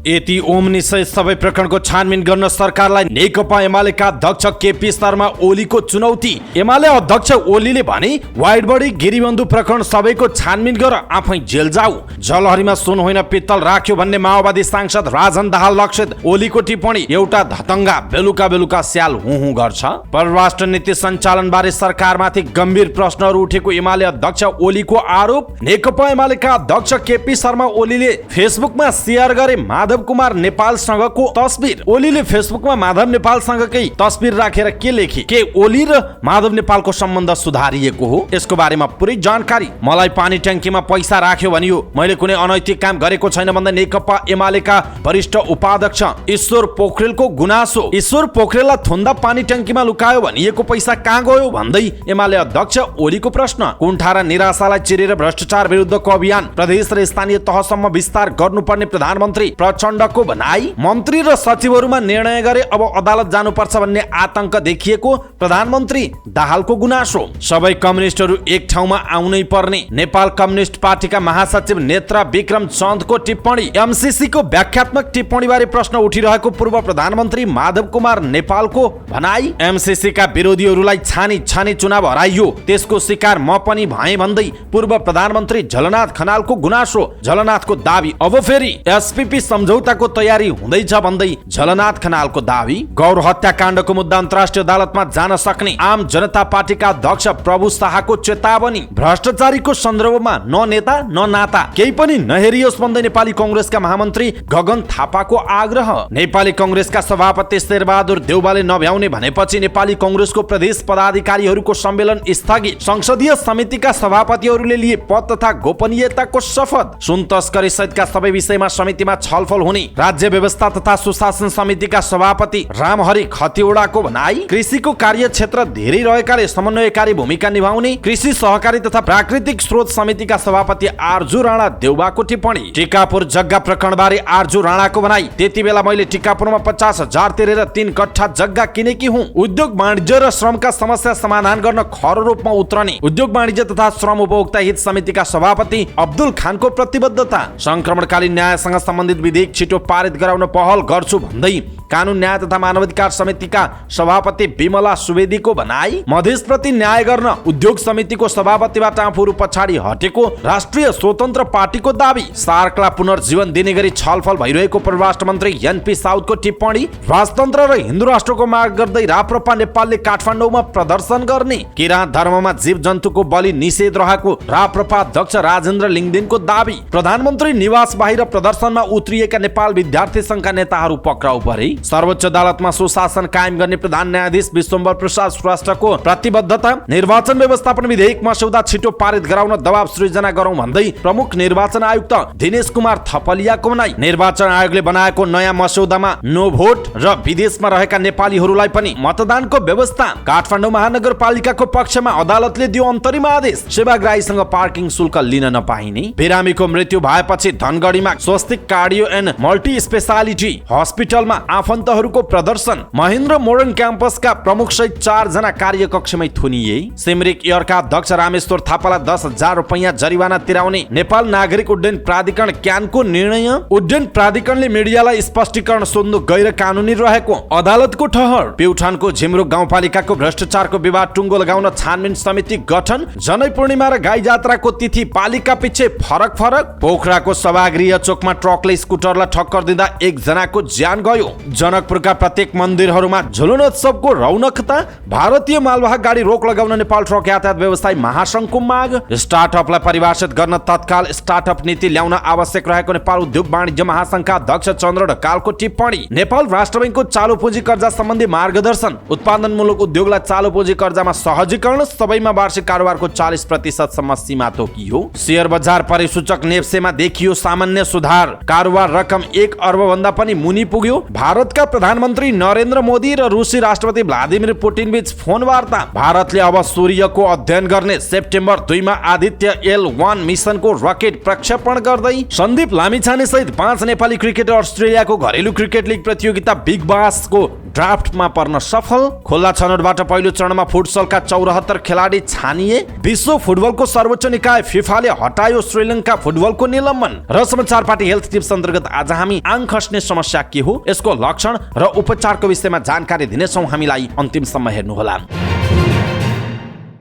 यति ओम्नी सहित सबै प्रकरणको छानबिन गर्न सरकारलाई नेकपा एमालेका अध्यक्ष केपी शर्मा ओलीको चुनौती। एमाले अध्यक्ष ओलीले भने वाइडबडी गिरीबन्धु प्रकरण सबैको छानबिन गर, आफै जेल जाऊ। जलहरीमा सुन होइन पित्तल राख्यो भन्ने माओवादी सांसद राजन दाहाल लक्षित ओलीको टिप्पणी एउटा धतङ्गा बेलुका बेलुका स्याल हुँ गर्छ। परराष्ट्र नीति सञ्चालन बारे सरकारमाथि गम्भीर प्रश्नहरू उठेको एमाले अध्यक्ष ओलीको आरोप। नेकपा एमालेका अध्यक्ष केपी शर्मा ओलीले फेसबुकमा शेयर गरे माधव कुमार नेपालसँगको तस्बिर। ओलीले फेसबुकमा माधव नेपालसँगकै तस्बिर राखेर के लेखे, के ओली र माधव नेपालको सम्बन्ध सुधारिएको हो? यसको बारेमा पुरै जानकारी। मलाई पानी ट्याङ्कीमा पैसा राख्यो भनियो, मैले कुनै अनैतिक काम गरेको छैन भन्दै नेकपा एमालेका वरिष्ठ उपाध्यक्ष ईश्वर पोखरेलको गुनासो। ईश्वर पोखरेललाई थुन्दा पानी ट्याङ्कीमा लुकायो भनिएको पैसा कहाँ गयो भन्दै एमाले अध्यक्ष ओलीको प्रश्न। कुण्ठा र निराशालाई चिरेर भ्रष्टाचार विरुद्धको अभियान प्रदेश र स्थानीय तहसम्म विस्तार गर्नुपर्ने प्रधानमन्त्री प्रचण्डको भनाई। मन्त्री र सचिवहरूमा निर्णय गरे अब अदालत जानुपर्छ भन्ने आतंक देखिएको प्रधानमन्त्री दाहालको गुनासो। सबै कम्युनिस्टहरू एक ठाउँमा आउनै पर्ने नेपाल कम्युनिस्ट पार्टीका महासचिव नेत्रा विक्रम चन्दको टिप्पणी। एमसीसीको व्याख्यात्मक टिप्पणीबारे प्रश्न उठिरहेको पूर्व प्रधानमन्त्री माधव कुमार नेपालको भनाई। एमसीसीका विरोधीहरूलाई छानी छानी चुनाव हराइयो, त्यसको शिकार म पनि भएँ भन्दै पूर्व प्रधानमन्त्री झलनाथ खनालको गुनासो। झलनाथको दाबी अब फेरि एसपीपी सम्झौताको तयारी हुँदैछ भन्दै झलनाथ खनालको दाबी। गौर हत्याकाण्डको मुद्दा अन्तर्राष्ट्रिय अदालतमा जान सक्ने आम जनता पार्टीका अध्यक्ष प्रभु शाहको चेतावनी। भ्रष्टाचारीको सन्दर्भमा न नेता न नाता केही पनि नहेरियोस् भन्दै नेपाली कंग्रेसका महामन्त्री गगन थापाको आग्रह। नेपाली कंग्रेसका सभापति शेरबहादुर देउवाले नभ्याउने भनेपछि नेपाली कंग्रेसको प्रदेश पदाधिकारीहरूको सम्मेलन स्थगित। संसदीय समितिका सभापतिहरूले लिए पद तथा गोपनीयताको शपथ। सुन तस्करी सहितका सबै विषयमा समितिमा छलफल हुने राज्य व्यवस्था तथा सुशासन समितिका सभापति रामहरि खतिवडाको भनाई। कृषिको कार्यक्षेत्र धेरै रहेकाले समन्वयकारी भूमिका निभाउने कृषि सहकारी तथा प्राकृतिक स्रोत समितिका सभापति आर्जु राणा देउवाको टिप्पणी। टिकापुर जग्गा प्रकरणबारे आर्जु राणाको भनाई। त्यति बेला मैले टिकापुरमा 50,000 तिरेर 3 कट्ठा जग्गा किनेकी हुँ। उद्योग वाणिज्य र श्रमका समस्या समाधान गर्न खर रूपमा उत्रने उद्योग वाणिज्य तथा श्रम उपभोक्ता हित समितिका सभापति अब्दुल खानको प्रतिबद्धता। संक्रमणकालीन न्यायसँग सम्बन्धित विधेयक छिटो पारित गराउन पहल गर्छु भन्दै कानून न्याय तथा मानवाधिकार समितिका सभापति विमला सुवेदीको भनाई। मधेसप्रति न्याय गर्न उद्योग समितिको सभापतिबाट आफूहरू पछाडि हटेको राष्ट्रिय स्वतन्त्र पार्टीको दाबी। सार्कलाई पुनर्जीवन दिने गरी छलफल भइरहेको परराष्ट्र मन्त्री एनपी साउदको टिप्पणी। राजतन्त्र र हिन्दू राष्ट्रको माग गर्दै राप्रपा नेपालले काठमाडौँमा प्रदर्शन गर्ने। किराँत धर्ममा जीव जन्तुको बलि निषेध रहेको राप्रपा अध्यक्ष राजेन्द्र लिङदेनको दाबी। प्रधानमन्त्री निवास बाहिर प्रदर्शनमा उत्रिएका नेपाल विद्यार्थी संघका नेताहरू पक्राउ परे। सर्वोच्च अदालतमा सुशासन कायम गर्ने प्रधान न्यायाधीश विश्वम्भर प्रसाद श्रेष्ठको प्रतिबद्धता। निर्वाचन व्यवस्थापन विधेयक मस्यौदा छिटो पारित गराउन दबाव सृजना गरौं भन्दै प्रमुख निर्वाचन आयुक्त दिनेश कुमार थपलियाको भनाई। निर्वाचन आयोगले बनाएको नयाँ मस्यौदामा नो भोट र विदेशमा रहेका नेपालीहरूलाई पनि मतदानको व्यवस्था। काठमाडौँ महानगरपालिकाको पक्षमा अदालतले दियो अन्तरिम आदेश। सेवाग्राहीसँग पार्किङ शुल्क लिन नपाइने। बिरामीको मृत्यु भएपछि धनगढीमा स्वस्तिक कार्डियो एन्ड मल्टी स्पेशालिटी हस्पिटलमा आफन्तहरूको प्रदर्शन। महेन्द्र मोडर्न क्याम्पसका प्रमुख सहित 4 जना कार्यकक्षमै थुनिए। सिमरिक एयरका अध्यक्ष रामेश्वर थापालाई 10,000 रुपैयाँ जरिवाना तिराउने नेपाल नागरिक उड्डयन प्राधिकरण क्यानको निर्णय। उड्डयन प्राधिकरणले मिडियालाई स्पष्टीकरण सोध्नु गैर कानुनी रहेको अदालतको ठहर। प्युठानको झिमरुक गाउँपालिकाको भ्रष्टाचारको विवाद टुङ्गो लगाउन छानबिन समिति गठन। जनै पूर्णिमा र गाई जात्राको तिथि पालिका पिच्छे फरक फरक। पोखराको सभागृह चोकमा ट्रकले स्कुटरलाई टक्कर दिँदा 1 जनाको ज्यान गयो। जनकपुरका प्रत्येक मन्दिरहरूमा झुलनोत्सवको रौनकता। भारतीय मालवाहक गाडी रोक लगाउन नेपाल ट्रक यातायात व्यवसायी महासंघको माग। स्टार्टअपलाई परिभाषित गर्न तत्काल स्टार्टअप नीति ल्याउन आवश्यक रहेको नेपाल उद्योग वाणिज्य महासंघका अध्यक्ष चन्द्र ढकालको टिप्पणी। नेपाल राष्ट्र बैङ्कको चालु पुँजी कर्जा सम्बन्धी मार्गदर्शन। उत्पादनमूलक उद्योगलाई चालु पुँजी कर्जामा सहजीकरण। सबैमा वार्षिक कारोबारको 40% सम्म सीमा तोकियो। शेयर बजार परिसूचक नेप्सेमा देखियो सामान्य सुधार। कारोबार रकम 1 अर्ब भन्दा पनि मुनि पुग्यो। भारतका प्रधानमन्त्री नरेन्द्र मोदी र रुसी राष्ट्रपति व्लादिमिर पुटिन बीच फोन वार्ता। भारतले अब सूर्यको अध्ययन गर्ने सेप्टेम्बर 2 मा आदित्य L1 मिसनको रकेट प्रक्षेपण गर्दै। सन्दीप लामिछाने सहित 5 नेपाली क्रिकेटर अस्ट्रेलियाको घरेलु क्रिकेट लिग प्रतियोगिता बिग बासको ड्राफ्टमा पर्न सफल। खुल्ला छनौटबाट पहिलो चरणमा फुटसलका 74 खेलाडी छानिए। विश्व फुटबलको सर्वोच्च निकाय फिफाले हटायो श्रीलङ्का फुटबलको निलम्बन। र समाचार पार्टी हेल्थ टिप्स अन्तर्गत आज हामी आङ खस्ने समस्या के हो, यसको लक्षण र उपचारको विषयमा जानकारी दिनेछौँ। हामीलाई अन्तिमसम्म हेर्नुहोला।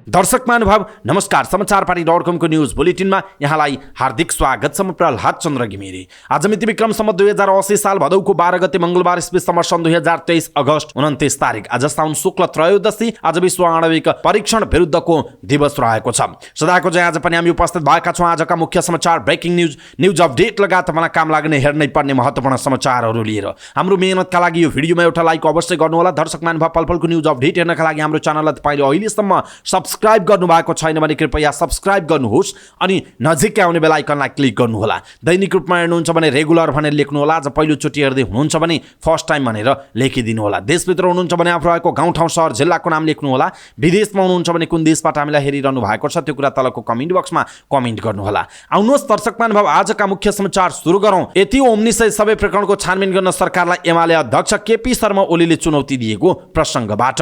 दर्शक महानुभाव नमस्कार। समाचार पार्टी.com को न्यूज बुलेटिनमा यहाँलाई हार्दिक स्वागत छ। म प्रहलाद चन्द्र घिमिरे। आज मिति विक्रम सम्वत 2080 साल भदौको 12 गते मंगलबार इस्वी सन् 2023 अगस्त 29 तारिक आज साउन शुक्ल त्रयोदशी। आज विश्व आणविक परीक्षण विरुद्धको दिवस रहेको छ। सदाको चाहिँ आज पनि हामी उपस्थित भएका छौँ। आजका मुख्य समाचार, ब्रेकिङ न्यूज अपडेट लगायत तपाईँलाई काम लाग्ने हेर्नै पर्ने महत्त्वपूर्ण समाचारहरू लिएर हाम्रो मेहनतका लागि यो भिडियोमा एउटा लाइक अवश्य गर्नुहोला। दर्शक महानुभाव पलपलको न्यूज अपडेट हेर्नका लागि हाम्रो च्यानललाई तपाईँले अहिलेसम्म सब्स्क्राइब गर्नुभएको छैन भने कृपया सब्स्क्राइब गर्नुहोस् अनि नजिकै आउने बेल आइकनलाई क्लिक गर्नुहोला। दैनिक रूपमा हेर्नुहुन्छ भने रेगुलर भनेर लेख्नुहोला। आज पहिलोचोटि हेर्दै हुनुहुन्छ भने फर्स्ट टाइम भनेर लेखिदिनु होला। देशभित्र हुनुहुन्छ भने आफ्नो रहेको गाउँठाउँ सहर जिल्लाको नाम लेख्नुहोला। विदेशमा हुनुहुन्छ भने कुन देशबाट हामीलाई हेरिरहनु भएको छ त्यो कुरा तलको कमेन्ट बक्समा कमेन्ट गर्नुहोला। आउनुहोस् दर्शक महानुभाव आजका मुख्य समाचार सुरु गरौँ। यति ओम्निसहित सबै प्रकरणको छानबिन गर्न सरकारलाई एमाले अध्यक्ष केपी शर्मा ओलीले चुनौती दिएको प्रसङ्गबाट।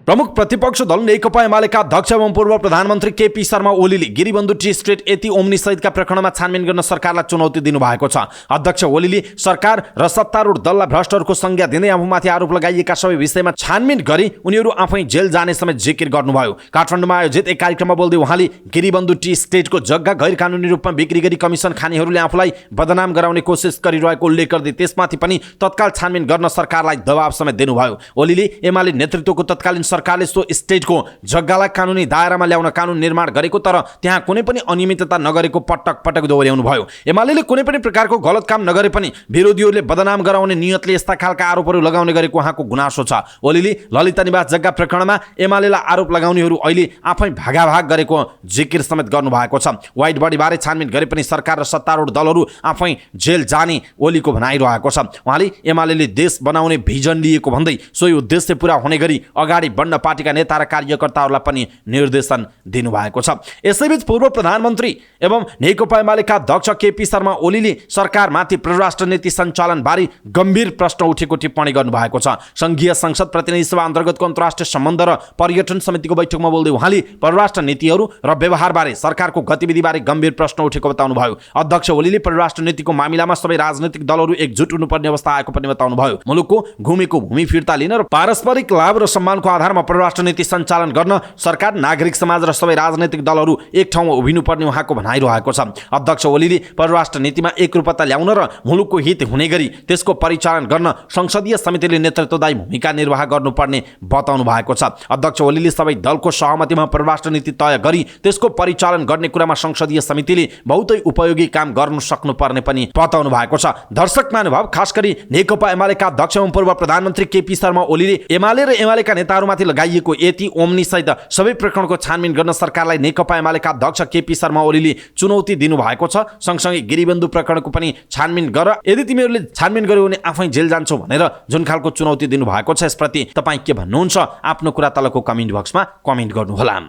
प्रमुख प्रतिपक्ष दल नेकपा एमालेका अध्यक्ष एवं पूर्व प्रधानमन्त्री केपी शर्मा ओलीले गिरिबन्धु टी स्टेट यति ओम्नी सहितका प्रकरणमा छानबिन गर्न सरकारलाई चुनौती दिनुभएको छ। अध्यक्ष ओलीले सरकार र सत्तारूढ दललाई भ्रष्टहरूको संज्ञा दिँदै आफूमाथि आरोप लगाइएका सबै विषयमा छानबिन गरी उनीहरू आफै जेल जाने समेत जिकिर गर्नुभयो। काठमाडौँमा आयोजित एक कार्यक्रममा बोल्दै उहाँले गिरिबन्धु टी स्टेटको जग्गा गैर कानुनी रूपमा बिक्री गरी कमिसन खानेहरूले आफूलाई बदनाम गराउने कोसिस गरिरहेको उल्लेख गर्दै त्यसमाथि पनि तत्काल छानबिन गर्न सरकारलाई दबाव समेत दिनुभयो। ओलीले एमाले नेतृत्वको तत्कालीन सरकारले सो स्टेटको जग्गालाई कानुनी दायरामा ल्याउन कानुन निर्माण गरेको तर त्यहाँ कुनै पनि अनियमितता नगरेको पटक पटक दोहोर्याउनु भयो। एमालेले कुनै पनि प्रकारको गलत काम नगरे पनि विरोधीहरूले बदनाम गराउने नियतले यस्ता खालका आरोपहरू लगाउने गरेको उहाँको गुनासो छ। ओलीले ललिता निवास जग्गा प्रकरणमा एमालेलाई आरोप लगाउनेहरू अहिले आफै भागाभाग गरेको जिकिर समेत गर्नुभएको छ। वाइड बडीबारे छानबिन गरे पनि सरकार र सत्तारूढ दलहरू आफै जेल जाने ओलीको भनाइरहेको छ। उहाँले एमालेले देश बनाउने भिजन लिएको भन्दै सोही उद्देश्य पूरा हुने गरी अगाडि बढ्न पार्टीका नेता र कार्यकर्ताहरूलाई पनि निर्देशन दिनुभएको छ। यसैबीच पूर्व प्रधानमन्त्री एवं नेकपा एमालेका अध्यक्ष केपी शर्मा ओलीले सरकारमाथि परराष्ट्र नीति सञ्चालनबारे गम्भीर प्रश्न उठेको टिप्पणी गर्नुभएको छ। संघीय संसद प्रतिनिधि सभा अन्तर्गतको अन्तर्राष्ट्रिय सम्बन्ध र पर्यटन समितिको बैठकमा बोल्दै उहाँले परराष्ट्र नीतिहरू र व्यवहारबारे सरकारको गतिविधिबारे गम्भीर प्रश्न उठेको बताउनुभयो। अध्यक्ष ओलीले परराष्ट्र नीतिको मामिलामा सबै राजनीतिक दलहरू एकजुट हुनुपर्ने अवस्था आएको पनि बताउनुभयो। मुलुकको घुमेको भूमि फिर्ता लिन र पारस्परिक लाभ र सम्मानको आधारमा परराष्ट्र नीति सञ्चालन गर्न सरकार, नागरिक समाज र सबै राजनैतिक दलहरू एक ठाउँमा उभिनुपर्ने उहाँको भनाइरहेको छ। अध्यक्ष ओलीले परराष्ट्र नीतिमा एकरूपता ल्याउन र मुलुकको हित हुने गरी त्यसको परिचालन गर्न संसदीय समितिले नेतृत्वदायी भूमिका निर्वाह गर्नुपर्ने बताउनु भएको छ। अध्यक्ष ओलीले सबै दलको सहमतिमा परराष्ट्र नीति तय गरी त्यसको परिचालन गर्ने कुरामा संसदीय समितिले बहुतै उपयोगी काम गर्न सक्नुपर्ने पनि बताउनु भएको छ। दर्शक महानुभाव खास गरी नेकपा एमालेका अध्यक्ष एवं पूर्व प्रधानमन्त्री केपी शर्मा ओलीले एमाले र एमालेका नेताहरूमाथि लगाइएको यति ओम्नी सहित सबै प्रकरणको छानबिन गर्न सरकारलाई नेकपा एमालेका अध्यक्ष केपी शर्मा ओलीले चुनौती दिनुभएको छ। सँगसँगै गिरिबन्धु प्रकरणको पनि छानबिन गर, यदि तिमीहरूले छानबिन गर्यो भने आफै जेल जान्छौ भनेर जुन खालको चुनौती दिनुभएको छ यसप्रति तपाईँ के भन्नुहुन्छ आफ्नो कुरा तलको कमेन्ट बक्समा कमेन्ट गर्नुहोला।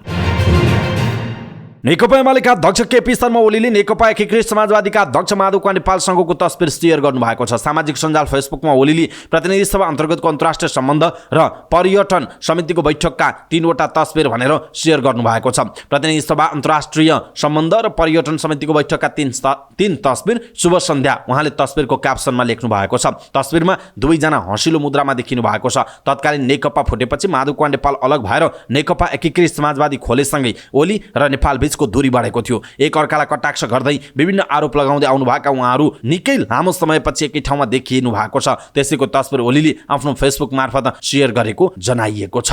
नेकपा एमालेका अध्यक्ष केपी शर्मा ओलीले नेकपा एकीकृत समाजवादीका अध्यक्ष माधव नेपालसँगको तस्बिर सेयर गर्नुभएको छ। सामाजिक सञ्जाल फेसबुकमा ओलीले प्रतिनिधि सभा अन्तर्गतको अन्तर्राष्ट्रिय सम्बन्ध र पर्यटन समितिको बैठकका 3वटा तस्बिर भनेर सेयर गर्नुभएको छ। प्रतिनिधि सभा अन्तर्राष्ट्रिय सम्बन्ध र पर्यटन समितिको बैठकका 3 तस्बिर शुभ सन्ध्या उहाँले तस्बिरको क्याप्सनमा लेख्नु भएको छ। तस्बिरमा दुवैजना हँसिलो मुद्रामा देखिनु भएको छ। तत्कालीन नेकपा फुटेपछि माधव नेपाल अलग भएर नेकपा एकीकृत समाजवादी खोलेसँगै ओली र नेपाल को दूरी बढेको थियो। एक अर्कालाई कटाक्ष गर्दै विभिन्न आरोप लगाउँदै आउनुभएका उहाँहरू निकै लामो समयपछि एकै ठाउँमा देखिनु भएको छ। त्यसैको तस्बिर ओलीले आफ्नो फेसबुक मार्फत सेयर गरेको जनाइएको छ।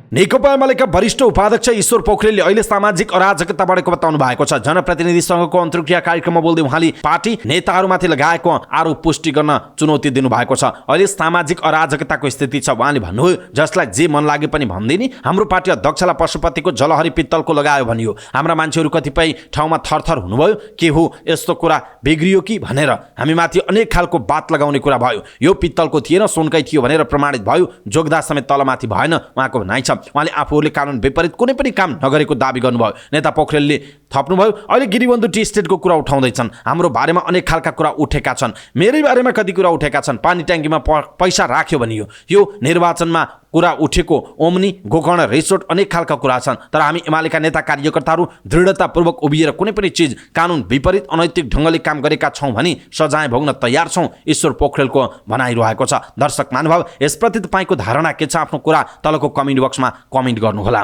नेकपा एमालेका वरिष्ठ उपाध्यक्ष ईश्वर पोखरेलले अहिले सामाजिक अराजकता बढेको बताउनु भएको छ। जनप्रतिनिधि संघको अन्तर्क्रिया कार्यक्रममा बोल्दै उहाँले पार्टी नेताहरूमाथि लगाएको आरोप पुष्टि गर्न चुनौती दिनुभएको छ। अहिले सामाजिक अराजकताको स्थिति छ। उहाँले भन्नुभयो जसलाई जे मन लागे पनि भन्दिने, हाम्रो पार्टी अध्यक्षलाई पशुपतिको जलहरी पित्तलको लगायो भनियो। हाम्रा मान्छेहरू कतिपय ठाउँमा थरथर हुनुभयो, के हो यस्तो कुरा बिग्रियो कि भनेर हामीमाथि अनेक खालको बात लगाउने कुरा भयो। यो पित्तलको थिएन, सुनकै थियो भनेर प्रमाणित भयो। जोग्दा समेत तलमाथि भएन उहाँको भनाइ छ। उहाँले आफूहरूले कानुन विपरीत कुनै पनि काम नगरेको दाबी गर्नुभयो। नेता पोखरेलले थप्नुभयो, अहिले गिरिबन्धु टी स्टेटको कुरा उठाउँदैछन्, हाम्रो बारेमा अनेक खालका कुरा उठेका छन्, मेरै बारेमा कति कुरा उठेका छन्, पानी ट्याङ्कीमा पैसा राख्यो भनियो, यो निर्वाचनमा कुरा उठेको ओम्नी गोकर्ण रिसोर्ट अनेक खालका कुरा छन्, तर हामी एमालेका नेता कार्यकर्ताहरू दृढतापूर्वक उभिएर कुनै पनि चिज कानुन विपरीत अनैतिक ढङ्गले काम गरेका छौँ भनी सजाय भोग्न तयार छौँ, ईश्वर पोखरेलको भनाइरहेको छ। दर्शक महानुभाव, यसप्रति तपाईँको धारणा के छ? आफ्नो कुरा तलको कमेन्ट बक्समा कमेन्ट गर्नुहोला।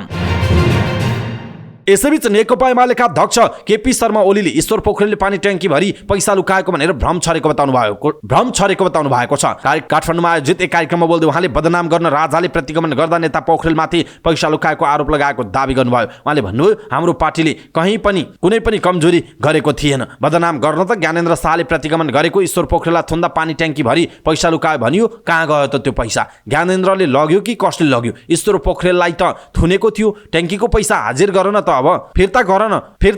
यसैबीच नेकपा एमालेका अध्यक्ष केपी शर्मा ओलीले ईश्वर पोखरेलले पानी ट्याङ्की भरी पैसा लुकाएको भनेर भ्रम छरेको बताउनु भएको छ। काठमाडौँमा आयोजित एक कार्यक्रममा बोल्दै उहाँले बदनाम गर्न राजाले प्रतिगमन गर्दा नेता पोखरेलमाथि पैसा लुकाएको आरोप लगाएको दावी गर्नुभयो। उहाँले भन्नुभयो, हाम्रो पार्टीले कहीँ पनि कुनै पनि कमजोरी गरेको थिएन, बदनाम गर्न त ज्ञानेन्द्र शाहले प्रतिगमन गरेको, ईश्वर पोखरेललाई थुन्दा पानी ट्याङ्की भरी पैसा लुकायो भनियो, कहाँ गयो त त्यो पैसा? ज्ञानेन्द्रले लग्यो कि कसले लग्यो? ईश्वर पोखरेललाई त थुनेको थियो, ट्याङ्कीको पैसा हाजिर गर न त, अब फिर्ता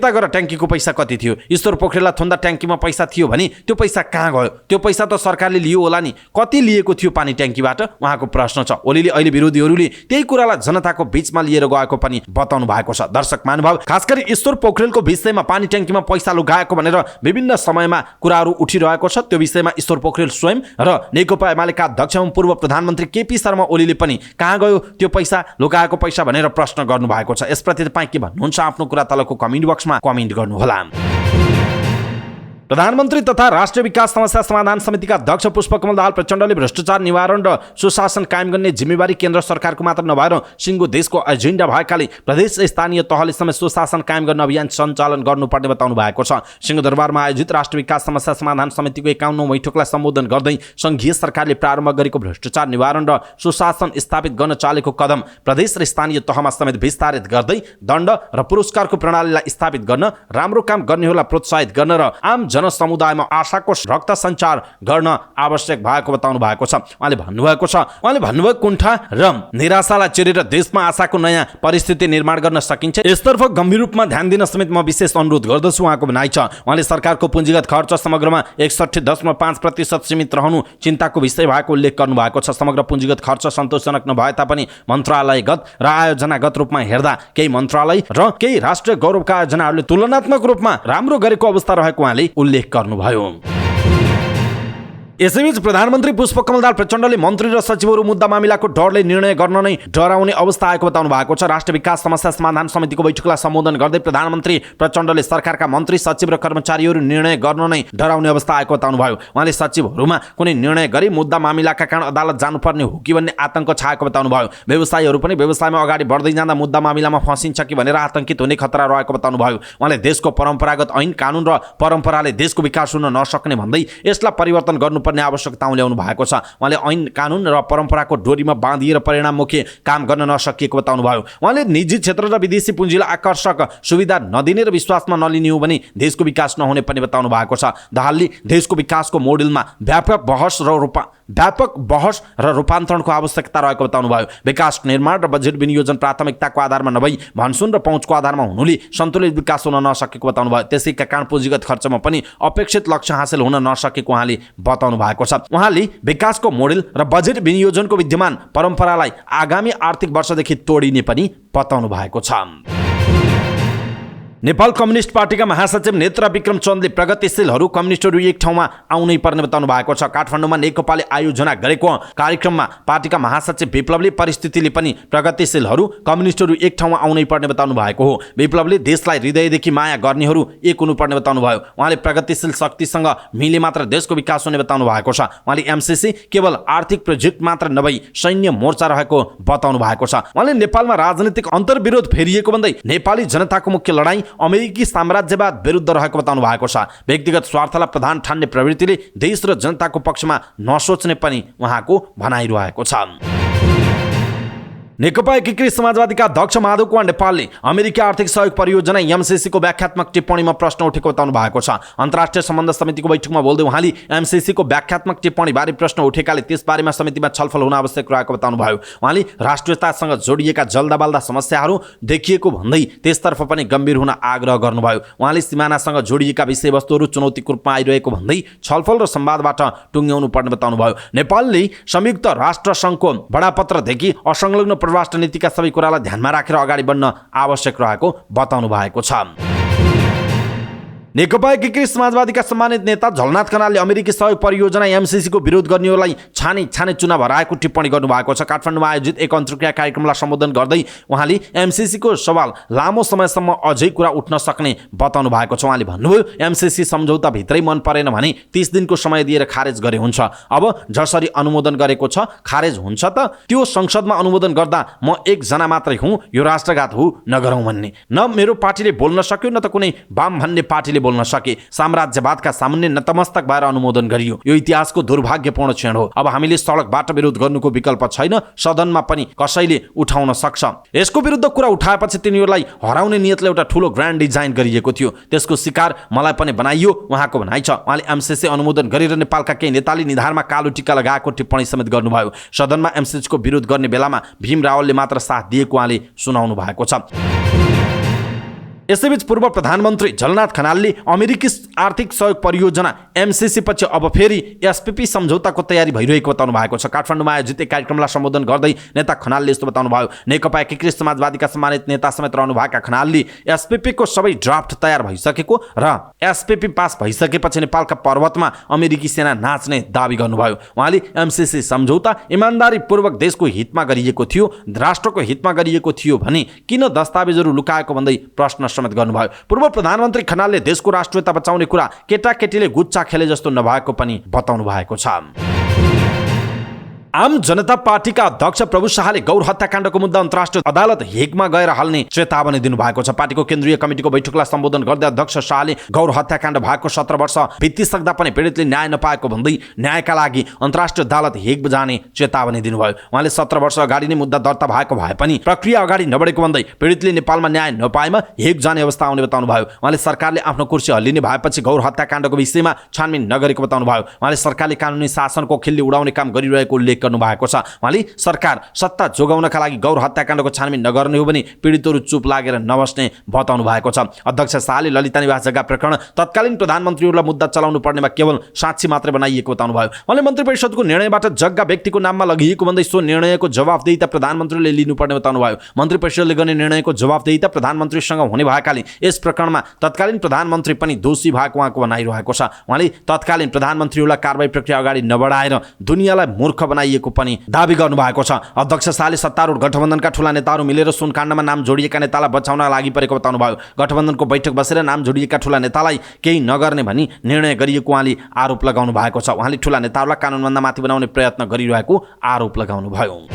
गर ट्याङ्कीको पैसा कति थियो? ईश्वर पोखरेललाई थुन्दा ट्याङ्कीमा पैसा थियो भने त्यो पैसा कहाँ गयो? त्यो पैसा त सरकारले लियो होला नि, कति लिएको थियो पानी ट्याङ्कीबाट? उहाँको प्रश्न छ। ओलीले अहिले विरोधीहरूले त्यही कुरालाई जनताको बीचमा लिएर गएको पनि बताउनु भएको छ। दर्शक महानुभाव, खास गरी ईश्वर पोखरेलको विषयमा पानी ट्याङ्कीमा पैसा लुकाएको भनेर विभिन्न समयमा कुराहरू उठिरहेको छ। त्यो विषयमा ईश्वर पोखरेल स्वयं र नेकपा एमालेका अध्यक्ष एवं पूर्व प्रधानमन्त्री केपी शर्मा ओलीले पनि कहाँ गयो त्यो पैसा, लुकाएको पैसा भनेर प्रश्न गर्नु भएको छ। यसप्रति तपाईँ के भन्नुहुन्छ? आफ्नो कुरा तलको कमेन्ट बक्समा कमेन्ट गर्नुहोला। प्रधानमन्त्री तथा राष्ट्रिय विकास समस्या समाधान समितिका अध्यक्ष पुष्पकमल दाहाल प्रचण्डले भ्रष्टाचार निवारण र सुशासन कायम गर्ने जिम्मेवारी केन्द्र सरकारको मात्र नभएर सिङ्गो देशको एजेन्डा भएकाले प्रदेश स्थानीय तहले समेत सुशासन कायम गर्ने अभियान सञ्चालन गर्नुपर्ने बताउनु भएको छ। सिंहदरबारमा आयोजित राष्ट्रिय विकास समस्या समाधान समितिको 51औं बैठकलाई सम्बोधन गर्दै संघीय सरकारले प्रारम्भ गरेको भ्रष्टाचार निवारण र सुशासन स्थापित गर्न चालेको कदम प्रदेश र स्थानीय तहमा समेत विस्तारित गर्दै दण्ड र पुरस्कारको प्रणालीलाई स्थापित गर्न, राम्रो काम गर्नेहरूलाई प्रोत्साहित गर्न र आम जनसमुदायमा आशाको रक्त सञ्चार गर्न आवश्यक भएको बताउनु भएको छ। उहाँले भन्नुभयो कुण्ठा र निराशालाई चिरेर देशमा आशाको नयाँ परिस्थिति निर्माण गर्न सकिन्छ, यसतर्फ गम्भीर रूपमा ध्यान दिन समेत म विशेष अनुरोध गर्दछु, उहाँको भनाइ छ। उहाँले सरकारको पुँजीगत खर्च समग्रमा 61.5% सीमित रहनु चिन्ताको विषय भएको उल्लेख गर्नुभएको छ। समग्र पुँजीगत खर्च सन्तोषजनक नभए तापनि मन्त्रालयगत र आयोजनागत रूपमा हेर्दा केही मन्त्रालय र केही राष्ट्रिय गौरवका आयोजनाहरूले तुलनात्मक रूपमा राम्रो गरेको अवस्था रहेको उहाँले उल्लेख गर्नुभयो। यसैबीच प्रधानमन्त्री पुष्पकमल दाहाल प्रचण्डले मन्त्री र सचिवहरू मुद्दा मामिलाको डरले निर्णय गर्न नै डराउने अवस्था आएको बताउनु भएको छ। राष्ट्रिय विकास समस्या समाधान समितिको बैठकलाई सम्बोधन गर्दै प्रधानमन्त्री प्रचण्डले सरकारका मन्त्री सचिव र कर्मचारीहरू निर्णय गर्न नै डराउने अवस्था आएको बताउनु भयो। उहाँले सचिवहरूमा कुनै निर्णय गरी मुद्दा मामिलाका कारण अदालत जानुपर्ने हो कि भन्ने आतंक छाएको बताउनु भयो। व्यवसायीहरू पनि व्यवसायमा अगाडि बढ्दै जाँदा मुद्दा मामिलामा फसिन्छ कि भनेर आतंकित हुने खतरा रहेको बताउनु भयो। उहाँले देशको परम्परागत ऐन कानुन र परम्पराले देशको विकास हुन नसक्ने भन्दै यसलाई परिवर्तन गर्नु पर्ने आवश्यकता ल्याउनु भएको छ। उहाँले ऐन कानुन र परम्पराको डोरीमा बाँधिएर परिणाममुखी काम गर्न नसकिएको बताउनु भयो। उहाँले निजी क्षेत्र र विदेशी पुँजीलाई आकर्षक सुविधा नदिने र विश्वासमा नलिने हो भने देशको विकास नहुने पनि बताउनु भएको छ। दाहालले देशको विकासको मोडेलमा व्यापक बहस र रूपान्तरणको आवश्यकता रहेको बताउनु भयो। विकास निर्माण र बजेट विनियोजन प्राथमिकताको आधारमा नभई भनसुन र पहुँचको आधारमा हुनुले सन्तुलित विकास हुन नसकेको बताउनु भयो। त्यसैका कारण पुँजीगत खर्चमा पनि अपेक्षित लक्ष्य हासिल हुन नसकेको उहाँले बताउनु भएको छ। उहाँले विकासको मोडेल र बजेट विनियोजनको विद्यमान परम्परालाई आगामी आर्थिक वर्षदेखि तोडिने पनि बताउनु भएको छ। नेपाल कम्युनिस्ट पार्टीका महासचिव नेत्र विक्रम चन्दले प्रगतिशीलहरू कम्युनिस्टहरू एक ठाउँमा आउनै पर्ने बताउनु भएको छ। काठमाडौँमा नेकपाले आयोजना गरेको कार्यक्रममा पार्टीका महासचिव विप्लवले परिस्थितिले पनि प्रगतिशीलहरू कम्युनिस्टहरू एक ठाउँमा आउनै पर्ने बताउनु भएको हो। विप्लवले देशलाई हृदयदेखि माया गर्नेहरू एक हुनुपर्ने बताउनु भयो। उहाँले प्रगतिशील शक्तिसँग मिले मात्र देशको विकास हुने बताउनु भएको छ। उहाँले एमसीसी केवल आर्थिक प्रोजेक्ट मात्र नभई सैन्य मोर्चा रहेको बताउनु भएको छ। उहाँले नेपालमा राजनीतिक अन्तर्विरोध फेरिएको भन्दै नेपाली जनताको मुख्य लडाईँ अमेरिकी साम्राज्यवाद विरुद्ध रहेको बताउनु भएको छ। व्यक्तिगत स्वार्थलाई प्रधान ठान्ने प्रवृत्तिले देश र जनताको पक्षमा नसोच्ने पनि उहाँको भनाइरहेको छ। नेकपा एकीकृत समाजवादीका अध्यक्ष माधव कुमार नेपालले अमेरिकी आर्थिक सहयोग परियोजना एमसीसी को व्याख्यात्मक टिप्पणीमा प्रश्न उठेको बताउनु भएको छ। अन्तर्राष्ट्रिय सम्बन्ध समितिको बैठकमा बोल्दै उहाँले एमसीसी को व्याख्यात्मक टिप्पणी बारे प्रश्न उठेकाले त्यसबारेमा समितिमा छलफल हुन आवश्यक रहेको बताउनु भयो। उहाँले राष्ट्रियतासँग जोडिएका जल्दाबाल्दा समस्याहरू देखिएको भन्दै त्यसतर्फ पनि गम्भीर हुन आग्रह गर्नुभयो। उहाँले सिमानासँग जोडिएका विषयवस्तुहरू चुनौतीको रूपमा आइरहेको भन्दै छलफल र संवादबाट टुङ्ग्याउनु पर्ने बताउनु भयो। नेपालले संयुक्त राष्ट्र संघको बडापत्रदेखि असंलग्न परराष्ट्र नीतिका सबै कुरालाई ध्यानमा राखेर अगाडि बढ्न आवश्यक रहेको बताउनु भएको छ। नेकपा एकीकृत समाजवादीका सम्मानित नेता झलनाथ खनालले अमेरिकी सहयोग परियोजना एमसीसीको विरोध गर्नेहरूलाई छाने चुनाव हराएको टिप्पणी गर्नुभएको छ। काठमाडौँमा आयोजित एक अन्तर्क्रिया कार्यक्रमलाई सम्बोधन गर्दै उहाँले एमसीसीको सवाल लामो समयसम्म अझै कुरा उठ्न सक्ने बताउनु भएको छ। उहाँले भन्नुभयो एमसीसी सम्झौता भित्रै मन परेन भने 30 दिनको समय दिएर खारेज गरे हुन्छ। अब जसरी अनुमोदन गरेको छ खारेज हुन्छ त त्यो संसदमा अनुमोदन गर्दा म एकजना मात्रै हुँ, यो राष्ट्रघात हो नगरौँ भन्ने। न मेरो पार्टीले बोल्न सक्यो न त कुनै वाम भन्ने पार्टीले बोल्न सके। साम्राज्यवादका सामुन्ने नतमस्तक भएर अनुमोदन गरियो। यो इतिहासको दुर्भाग्यपूर्ण क्षण हो। अब हामीले सडकबाट विरोध गर्नुको विकल्प छैन, सदनमा पनि कसैले उठाउन सक्छ। यसको विरुद्ध कुरा उठाएपछि तिनीहरूलाई हराउने नियतले एउटा ठूलो ग्रान्ड डिजाइन गरिएको थियो, त्यसको शिकार मलाई पनि बनाइयो, उहाँको भनाइ छ। उहाँले एमसीसी अनुमोदन गरेर नेपालका केही नेताले निधारमा कालो टिका लगाएको टिप्पणी समेत गर्नुभयो। सदनमा एमसीसीको विरोध गर्ने बेलामा भीम रावलले मात्र साथ दिएको उहाँले सुनाउनु भएको छ। यसैबीच पूर्व प्रधानमन्त्री झलनाथ खनालले अमेरिकी आर्थिक सहयोग परियोजना एमसीसी पछि अब फेरि एसपीपी सम्झौताको तयारी भइरहेको बताउनु भएको छ। काठमाडौँमा आयोजित एक कार्यक्रमलाई सम्बोधन गर्दै नेता खनालले यस्तो बताउनु भयो। नेकपा एकीकृत समाजवादीका सम्मानित नेता समेत रहनुभएका खनालले एसपीपीको सबै ड्राफ्ट तयार भइसकेको र एसपीपी पास भइसकेपछि नेपालका पर्वतमा अमेरिकी सेना नाच्ने दावी गर्नुभयो। उहाँले एमसीसी सम्झौता इमानदारीपूर्वक देशको हितमा गरिएको थियो, राष्ट्रको हितमा गरिएको थियो भने किन दस्तावेजहरू लुकाएको भन्दै प्रश्न समेत गर्नुभयो। पूर्व प्रधानमन्त्री खनालले देशको राष्ट्रियता बचाउने कुरा केटाकेटीले गुच्चा खेले जस्तो नभएको पनि बताउनु भएको छ। आम जनता पार्टीका अध्यक्ष प्रभु शाहले गौर हत्याकाण्डको मुद्दा अन्तर्राष्ट्रिय अदालत हेगमा गएर हाल्ने चेतावनी दिनुभएको छ। पार्टीको केन्द्रीय कमिटीको बैठकलाई सम्बोधन गर्दै अध्यक्ष शाहले गौर हत्याकाण्ड भएको 17 वर्ष बितिसक्दा पनि पीडितले न्याय नपाएको भन्दै न्यायका लागि अन्तर्राष्ट्रिय अदालत हेग जाने चेतावनी दिनुभयो। उहाँले 17 वर्ष अगाडि नै मुद्दा दर्ता भएको भए पनि प्रक्रिया अगाडि नबढेको भन्दै पीडितले नेपालमा न्याय नपाएमा हेग जाने अवस्था आउने बताउनु भयो। उहाँले सरकारले आफ्नो कुर्सी हल्लिने भएपछि गौर हत्याकाण्डको विषयमा छानबिन नगरेको बताउनु भयो। उहाँले सरकारले कानुनी शासनको खिल्ली उडाउने काम गरिरहेको उल्लेख गर्नु भएको छ। उहाँले सरकार सत्ता जोगाउनका लागि गौर हत्याकाण्डको छानबिन नगर्ने हो भने पीडितहरू चुप लागेर नबस्ने बताउनु भएको छ। अध्यक्ष शाहले ललिता निवास जग्गा प्रकरण तत्कालीन प्रधानमन्त्रीहरूलाई मुद्दा चलाउनु पर्नेमा केवल साक्षी मात्रै बनाइएको बताउनु भयो। उहाँले मन्त्री परिषदको निर्णयबाट जग्गा व्यक्तिको नाममा लगिएको भन्दै सो निर्णयको जवाफदेहिता प्रधानमन्त्रीले लिनुपर्ने बताउनु भयो। मन्त्री परिषदले गर्ने निर्णयको जवाफदेहिता प्रधानमन्त्रीसँग हुने भएकाले यस प्रकरणमा तत्कालीन प्रधानमन्त्री पनि दोषी भएको उहाँको भनाइरहेको छ। उहाँले तत्कालीन प्रधानमन्त्रीहरूलाई कारबाही प्रक्रिया अगाडि नबढाएर दुनियाँलाई मूर्ख बनाइएको पनि दावी गर्नुभएको छ। अध्यक्ष शाहले सत्तारूढ गठबन्धनका ठूला नेताहरू मिलेर सुनकाण्डमा नाम जोडिएका नेतालाई बचाउन लागि परेको बताउनु भयो। गठबन्धनको बैठक बसेर नाम जोडिएका ठूला नेतालाई केही नगर्ने भनी निर्णय गरिएको उहाँले आरोप लगाउनु भएको छ। उहाँले ठूला नेताहरूलाई कानुनभन्दा माथि बनाउने प्रयत्न गरिरहेको आरोप लगाउनु भयो।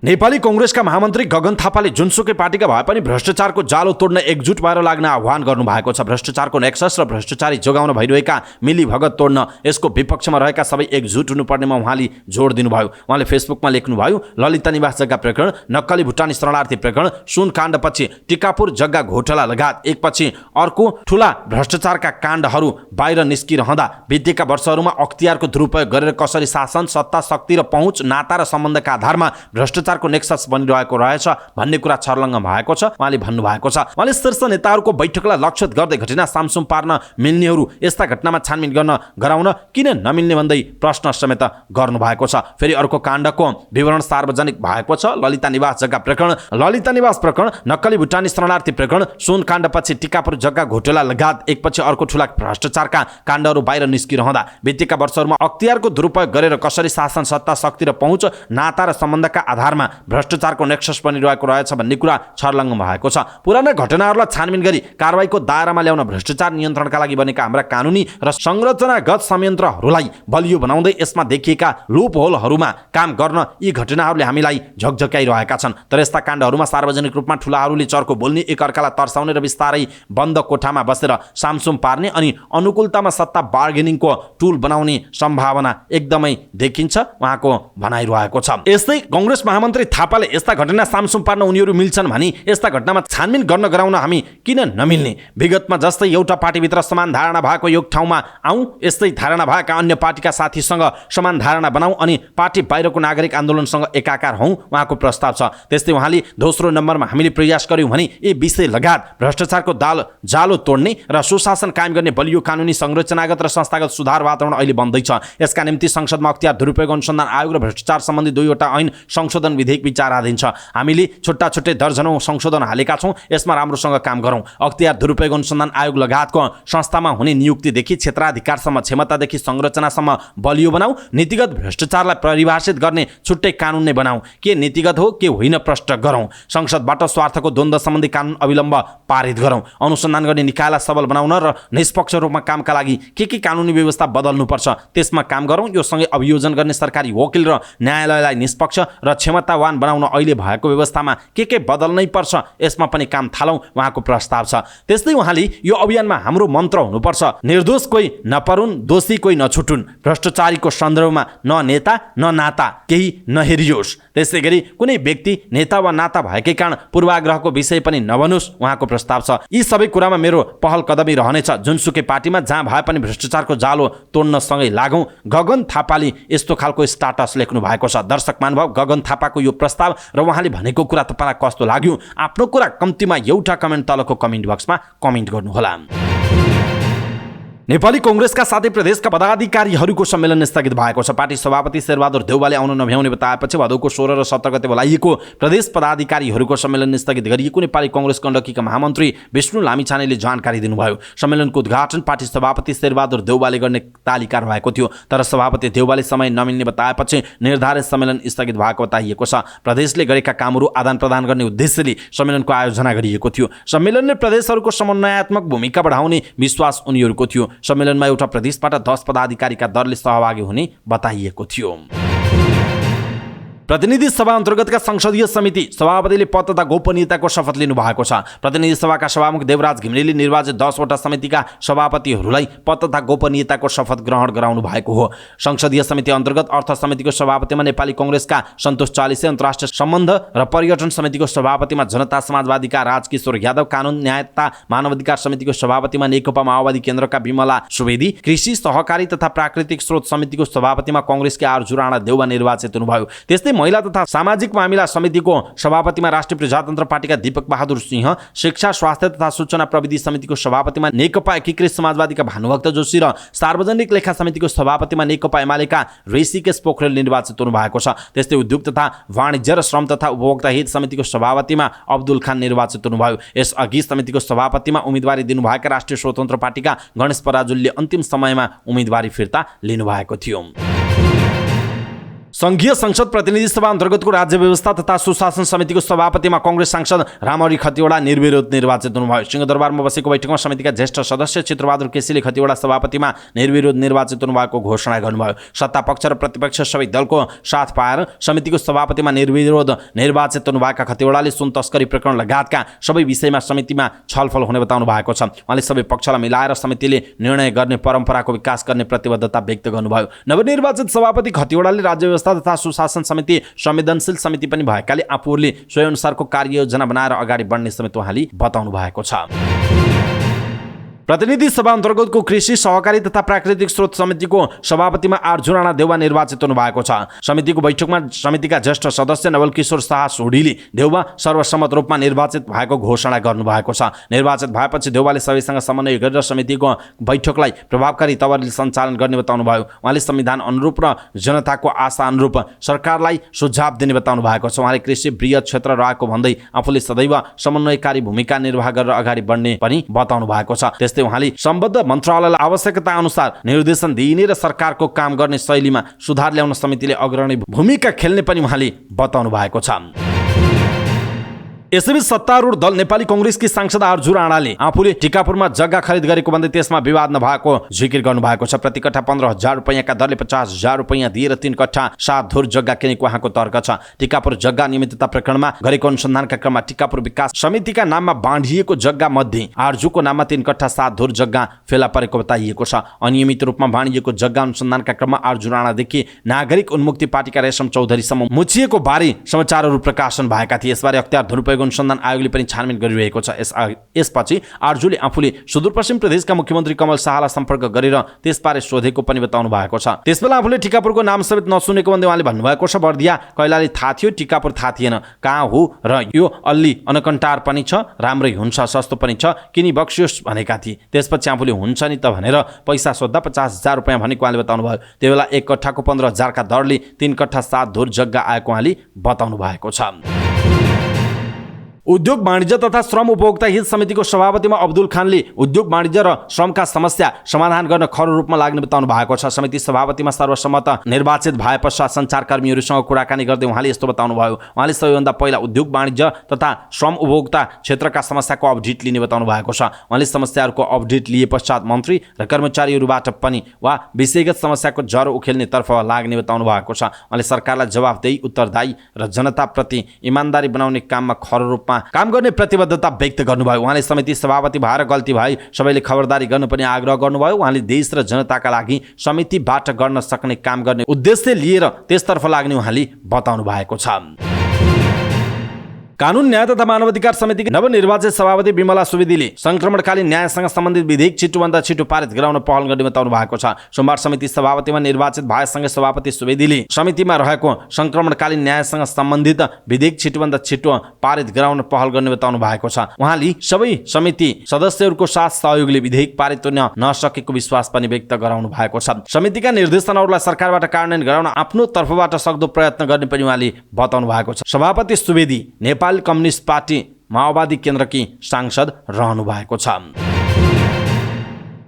नेपाली कांग्रेसका महामन्त्री गगन थापाले जुनसुकै पार्टीका भए पनि भ्रष्टाचारको जालो तोड्न एकजुट भएर लाग्न आह्वान गर्नुभएको छ। भ्रष्टाचारको नेक्सस र भ्रष्टाचारी जोगाउन भइरहेका मिलीभगत तोड्न यसको विपक्षमा रहेका सबै एकजुट हुनुपर्नेमा उहाँले जोड दिनुभयो। उहाँले फेसबुकमा लेख्नुभयो, ललिता निवास जग्गा प्रकरण, नक्कली भुटानी शरणार्थी प्रकरण, सुनकाण्डपछि टिकापुर जग्गा घोटाला लगायत एकपछि अर्को ठूला भ्रष्टाचारका काण्डहरू बाहिर निस्किरहँदा बितेका वर्षहरूमा अख्तियारको दुरुपयोग गरेर कसरी शासन, सत्ता, शक्ति र पहुँच, नाता र सम्बन्धका आधारमा भ्रष्टाचार को नेक्सस बनिरहेको रहेछ भन्ने कुरा छर्लङ्ग भएको छ उहाँले भन्नुभएको छ। उहाँले शीर्ष नेताहरूको बैठकलाई लक्षित गर्दै घटना सामसुम पार्न मिल्नेहरू यस्ता घटनामा छानबिन गराउन किन नमिल्ने भन्दै प्रश्न समेत गर्नुभएको छ। फेरि अर्को काण्डको विवरण सार्वजनिक भएको छ। ललिता निवास जग्गा प्रकरण, नक्कली भुटानी शरणार्थी प्रकरण, सुन काण्डपछि टिकापुर जग्गा घोटाला लगायत एकपछि अर्को ठूला भ्रष्टाचारका काण्डहरू बाहिर निस्किरहँदा बितेका वर्षहरूमा अख्तियारको दुरुपयोग गरेर कसरी शासन, सत्ता, शक्ति र पहुँच, नाता र सम्बन्धका आधारमा भ्रष्टाचारको नेक्सस बनिरहेको रहेछ भन्ने कुरा छर्लङ्ग भएको छ। पुराना घटनाहरूलाई छानबिन गरी कारबाहीको दायरामा ल्याउन भ्रष्टाचार नियन्त्रणका लागि बनेका हाम्रा कानुनी र संरचनागत संयन्त्रहरूलाई बलियो बनाउँदै यसमा देखिएका लुप होलहरूमा काम गर्न यी घटनाहरूले हामीलाई झकझक्याइरहेका छन्। तर यस्ता काण्डहरूमा सार्वजनिक रूपमा ठुलाहरूले चर्को बोल्ने, एकअर्कालाई तर्साउने र बिस्तारै बन्द कोठामा बसेर सामसुम पार्ने अनि अनुकूलतामा सत्ता बार्गेनिङको टुल बनाउने सम्भावना एकदमै देखिन्छ उहाँको भनाइरहेको छ। यस्तै कांग्रेस महामन्त्री थापाले यस्ता घटना सामसुम पार्न उनीहरू मिल्छन् भनी यस्ता घटनामा छानबिन गर्न गराउन हामी किन नमिल्ने? विगतमा जस्तै एउटा पार्टीभित्र समान धारणा भएको एक ठाउँमा आउँ, यस्तै धारणा भएका अन्य पार्टीका साथीसँग समान धारणा बनाऊ अनि पार्टी बाहिरको नागरिक आन्दोलनसँग एकाकार हौँ उहाँको प्रस्ताव छ। त्यस्तै उहाँले दोस्रो नम्बरमा हामीले प्रयास गर्यौँ भने यी विषय लगायत भ्रष्टाचारको जालो तोड्ने र सुशासन कायम गर्ने बलियो कानुनी, संरचनागत र संस्थागत सुधार वातावरण अहिले बन्दैछ। यसका निम्ति संसदमा अख्तियार दुरुपयोग अनुसन्धान आयोग र भ्रष्टाचार सम्बन्धी 2वटा ऐन संशोधन विधेयक विचाराधीन छ। हामीले छुट्टा छुट्टै दर्जनौं संशोधन हालेका छौं। यसमा राम्रोसँग काम गरौँ। अख्तियार दुरुपयोग अनुसन्धान आयोग लगायतको संस्थामा हुने नियुक्तिदेखि क्षेत्राधिकारसम्म, क्षमतादेखि संरचनासम्म बलियो बनाऊ। नीतिगत भ्रष्टाचारलाई परिभाषित गर्ने छुट्टै कानुन नै बनाऊ। के नीतिगत हो के होइन प्रष्ट गरौँ। संसदबाट स्वार्थको द्वन्द्व सम्बन्धी कानुन अविलम्ब पारित गरौँ। अनुसन्धान गर्ने निकायलाई सबल बनाउन र निष्पक्ष रूपमा कामका लागि के कानुनी व्यवस्था बदल्नुपर्छ त्यसमा काम गरौँ। यो सँगै अभियोजन गर्ने सरकारी वकिल र न्यायालयलाई निष्पक्ष र क्षमतावान बनाउन अहिले भएको व्यवस्थामा के बदल्नै पर्छ, यसमा पनि काम थालौँ, उहाँको प्रस्ताव छ। त्यस्तै उहाँले यो अभियानमा हाम्रो मन्त्र हुनुपर्छ, निर्दोष कोही नपरुन्, दोषी कोही नछुटुन्, भ्रष्टाचारीको सन्दर्भमा न नेता न नाता केही नहेरियोस्। त्यसै गरी कुनै व्यक्ति नेता वा नाता भएकै कारण पूर्वाग्रहको विषय पनि नबनुस्, उहाँको प्रस्ताव छ। यी सबै कुरामा मेरो पहल कदमी रहनेछ। जुनसुकै पार्टीमा जहाँ भए पनि भ्रष्टाचारको जालो तोड्न सँगै लागौँ। गगन थापाले यस्तो खालको स्टाटस लेख्नु भएको छ। दर्शक महानुभाव, गगन थापाको यो प्रस्ताव र उहाँले भनेको कुरा तपाईँलाई कस्तो लाग्यो? आफ्नो कुरा कम्तीमा एउटा कमेन्ट तलको कमेन्ट बक्समा कमेन्ट गर्नुहोला। नेपाली कांग्रेसका साथै प्रदेशका पदाधिकारीहरूको सम्मेलन स्थगित भएको छ। पार्टी सभापति शेरबहादुर देउवाले आउन नभ्याउने बताएपछि भदौको 16 र 17 गते बोलाइएको प्रदेश पदाधिकारीहरूको सम्मेलन स्थगित गरिएको नेपाली कांग्रेस गण्डकीका महामन्त्री विष्णु लामिछानेले जानकारी दिनुभयो। सम्मेलनको उद्घाटन पार्टी सभापति शेरबहादुर देउवाले गर्ने तालिका रहेको थियो, तर सभापति देउवाले समय नमिल्ने बताएपछि निर्धारित सम्मेलन स्थगित भएको बताइएको छ। प्रदेशले गरेका कामहरू आदान प्रदान गर्ने उद्देश्यले सम्मेलनको आयोजना गरिएको थियो। सम्मेलनले प्रदेशहरूको समन्वयात्मक भूमिका बढाउने विश्वास उनीहरूको थियो। सम्मेलनमा एउटा प्रदेशबाट 10 पदाधिकारीका दरले सहभागी हुने बताइएको थियो। प्रतिनिधि सभा अन्तर्गतका संसदीय समिति सभापतिले पद तथा गोपनीयताको शपथ लिनु भएको छ। प्रतिनिधि सभाका सभामुख देवराज घिमिरेले निर्वाचित 10 वटा समितिका सभापतिहरूलाई पद तथा गोपनीयताको शपथ ग्रहण गराउनु भएको हो। संसदीय समिति अन्तर्गत अर्थ समितिको सभापतिमा नेपाली कांग्रेसका सन्तोष चालिसे, अन्तर्राष्ट्रिय सम्बन्ध र पर्यटन समितिको सभापतिमा जनता समाजवादीका राजकिशोर यादव, कानुन न्याय तथा मानवाधिकार समितिको सभापतिमा नेकपा माओवादी केन्द्रका विमला सुवेदी, कृषि सहकारी तथा प्राकृतिक स्रोत समितिको सभापतिमा कांग्रेसका आर्जु राणा देउवा निर्वाचित हुनुभयो। त्यस्तै महिला तथा सामाजिक मामिला समितिको सभापतिमा राष्ट्रिय प्रजातन्त्र पार्टीका दीपक बहादुर सिंह, शिक्षा स्वास्थ्य तथा सूचना प्रविधि समितिको सभापतिमा नेकपा एकीकृत समाजवादीका भानुभक्त जोशी र सार्वजनिक लेखा समितिको सभापतिमा नेकपा एमालेका ऋषिकेश पोखरेल निर्वाचित हुनु भएको छ। त्यस्तै उद्योग तथा वाणिज्य र श्रम तथा उपभोक्ता हित समितिको सभापतिमा अब्दुल खान निर्वाचित हुनुभयो। यसअघि समितिको सभापतिमा उम्मेदवारी दिनुभएका राष्ट्रिय स्वतन्त्र पार्टीका गणेश पराजुलीले अन्तिम समयमा उम्मेदवारी फिर्ता लिनुभएको थियो। संघीय संसद प्रतिनिधि सभा अन्तर्गतको राज्य व्यवस्था तथा सुशासन समितिको सभापतिमा कांग्रेस सांसद रामहरि खतिवडा निर्विरोध निर्वाचित हुनुभयो। सिंहदरबारमा बसेको बैठकमा समितिका ज्येष्ठ सदस्य चित्रबहादुर केसीले खतिवडा सभापतिमा निर्विरोध निर्वाचित हुनुभएको घोषणा गर्नुभयो। सत्तापक्ष र प्रतिपक्ष सबै दलको साथ पाएर समितिको सभापतिमा निर्विरोध निर्वाचित हुनुभएका खतिवडाले सुन तस्करी प्रकरण लगायतका सबै विषयमा समितिमा छलफल हुने बताउनु भएको छ। उहाँले सबै पक्षलाई मिलाएर समितिले निर्णय गर्ने परम्पराको विकास गर्ने प्रतिबद्धता व्यक्त गर्नुभयो। नवनिर्वाचित सभापति खतिवडाले राज्य व्यवस्था तथा सुशासन समिति संवेदनशील समिति पनि भएकाले आफूहरूले सोही अनुसारको कार्ययोजना बनाएर अगाडि बढ्ने समेत उहाँले बताउनु भएको छ। प्रतिनिधि सभा अन्तर्गतको कृषि सहकारी तथा प्राकृतिक स्रोत समितिको सभापतिमा आर्जु राणा देउवा निर्वाचित हुनु भएको छ। समितिको बैठकमा समितिका ज्येष्ठ सदस्य नवलकिशोर शाह सोढीले देउवा सर्वसम्मत रूपमा निर्वाचित भएको घोषणा गर्नुभएको छ। निर्वाचित भएपछि देउवाले सबैसँग समन्वय गरेर समितिको बैठकलाई प्रभावकारी तवरले सञ्चालन गर्ने बताउनुभयो। उहाँले संविधान अनुरूप र जनताको आशा अनुरूप सरकारलाई सुझाव दिने बताउनु भएको छ। उहाँले कृषि बृहत क्षेत्र रहेको भन्दै आफूले सदैव समन्वयकारी भूमिका निर्वाह गरेर अगाडि बढ्ने पनि बताउनु भएको छ। त्यस्तै उहाँले सम्बद्ध मन्त्रालयलाई आवश्यकता अनुसार निर्देशन दिइने र सरकारको काम गर्ने शैलीमा सुधार ल्याउन समितिले अग्रणी भूमिका खेल्ने पनि उहाँले बताउनु भएको छ। यसैबीच सत्तारूढ दल नेपाली कांग्रेसकी सांसद आर्जु राणाले आफूले टिकापुरमा जग्गा खरिद गरेको भन्दै त्यसमा विवाद नभएको जिकिर गर्नुभएको छ। प्रति कट्ठा 15,000 रुपैयाँका दरले 50,000 रुपैयाँ दिएर 3 कट्ठा 7 धुर जग्गा किनेको उहाँको तर्क छ। टिकापुर जग्गा नियमितता प्रकरणमा गरेको अनुसन्धानका क्रममा टिकापुर विकास समितिका नाममा बाँडिएको जग्गा मध्ये आर्जुको नाममा 3 कट्ठा 7 धुर जग्गा फेला परेको बताइएको छ। अनियमित रूपमा बाँडिएको जग्गा अनुसन्धानका क्रममा आर्जु राणादेखि नागरिक उन्मुक्ति पार्टीका रेशम चौधरीसम्म मुछिएको बारे समाचारहरू प्रकाशन भएका थिए। यसबारे अख्तियार दुरुपयोग अनुसन्धान आयोगले पनि छानबिन गरिरहेको छ। यसपछि आरजुले आफूले सुदूरपश्चिम प्रदेशका मुख्यमन्त्री कमल शाहलाई सम्पर्क गरेर त्यसबारे सोधेको पनि बताउनु भएको छ। त्यसबेला आफूले टिकापुरको नाम समेत नसुनेको भन्दै उहाँले भन्नुभएको छ, बर्दिया कैलाली थाहा थियो, टिकापुर थाहा थिएन, कहाँ हो र यो अल्ली अनकन्टार पनि छ, राम्रै हुन्छ, सस्तो पनि छ, किनी बक्सियोस् भनेका थिए। त्यसपछि आफूले हुन्छ नि त भनेर पैसा सोद्धा 50,000 रुपियाँ भनेको उहाँले बताउनु भयो। त्यो बेला 1 कट्ठाको 15,000 का दरले 3 कट्ठा 7 धुर जग्गा आएको उहाँले बताउनु भएको छ। उद्योग वाणिज्य तथा श्रम उपभोक्ता हित समितिको सभापतिमा अब्दुल खानले उद्योग वाणिज्य र श्रमका समस्या समाधान गर्न खरो रूपमा लाग्ने बताउनु भएको छ। समिति सभापतिमा सर्वसम्मत निर्वाचित भए पश्चात सञ्चारकर्मीहरूसँग कुराकानी गर्दै उहाँले यस्तो बताउनु भयो। उहाँले सबैभन्दा पहिला उद्योग वाणिज्य तथा श्रम उपभोक्ता क्षेत्रका समस्याको अपडेट लिने बताउनु भएको छ। उहाँले समस्याहरूको अपडेट लिए पश्चात मन्त्री र कर्मचारीहरूबाट पनि वा विषयगत समस्याको जरो उखेल्नेतर्फ लाग्ने बताउनु भएको छ। उहाँले सरकारलाई जवाफदेही, उत्तरदायी र जनताप्रति इमान्दारी बनाउने काममा खरो रूपमा काम गर्ने प्रतिबद्धता व्यक्त गर्नुभयो। उहाँले समिति सभापति भएर गल्ती भए सबैले खबरदारी गर्नुपर्ने आग्रह गर्नुभयो। उहाँले देश र जनताका लागि समितिबाट गर्न सक्ने काम गर्ने उद्देश्य लिएर त्यसतर्फ लाग्ने उहाँले बताउनु भएको छ। कानुन न्याय तथा मानवाधिकार समितिका नवनिर्वाचित सभापति विमला सुवेदीले संक्रमणकालीन न्यायसँग सम्बन्धित विधेयक छिटोभन्दा छिटो पारित गराउन पहल गर्ने बताउनु भएको छ। सोमबार समिति सभापतिमा निर्वाचित भएसँगै सभापति सुवेदीले समितिमा रहेको संक्रमणकालीन न्यायसँग सम्बन्धित विधेयक छिटोभन्दा छिटो पारित गराउन पहल गर्ने बताउनु भएको छ। उहाँले सबै समिति सदस्यहरूको साथ सहयोगले विधेयक पारित हुन नसकेको विश्वास पनि व्यक्त गराउनु भएको छ। समितिका निर्देशनहरूलाई सरकारबाट कार्यान्वयन गराउन आफ्नो तर्फबाट सक्दो प्रयत्न गर्ने पनि उहाँले बताउनु भएको छ। सभापति सुवेदी नेपाल कम्युनिस्ट पार्टी माओवादी केन्द्रकी सांसद रहनु भएको छ।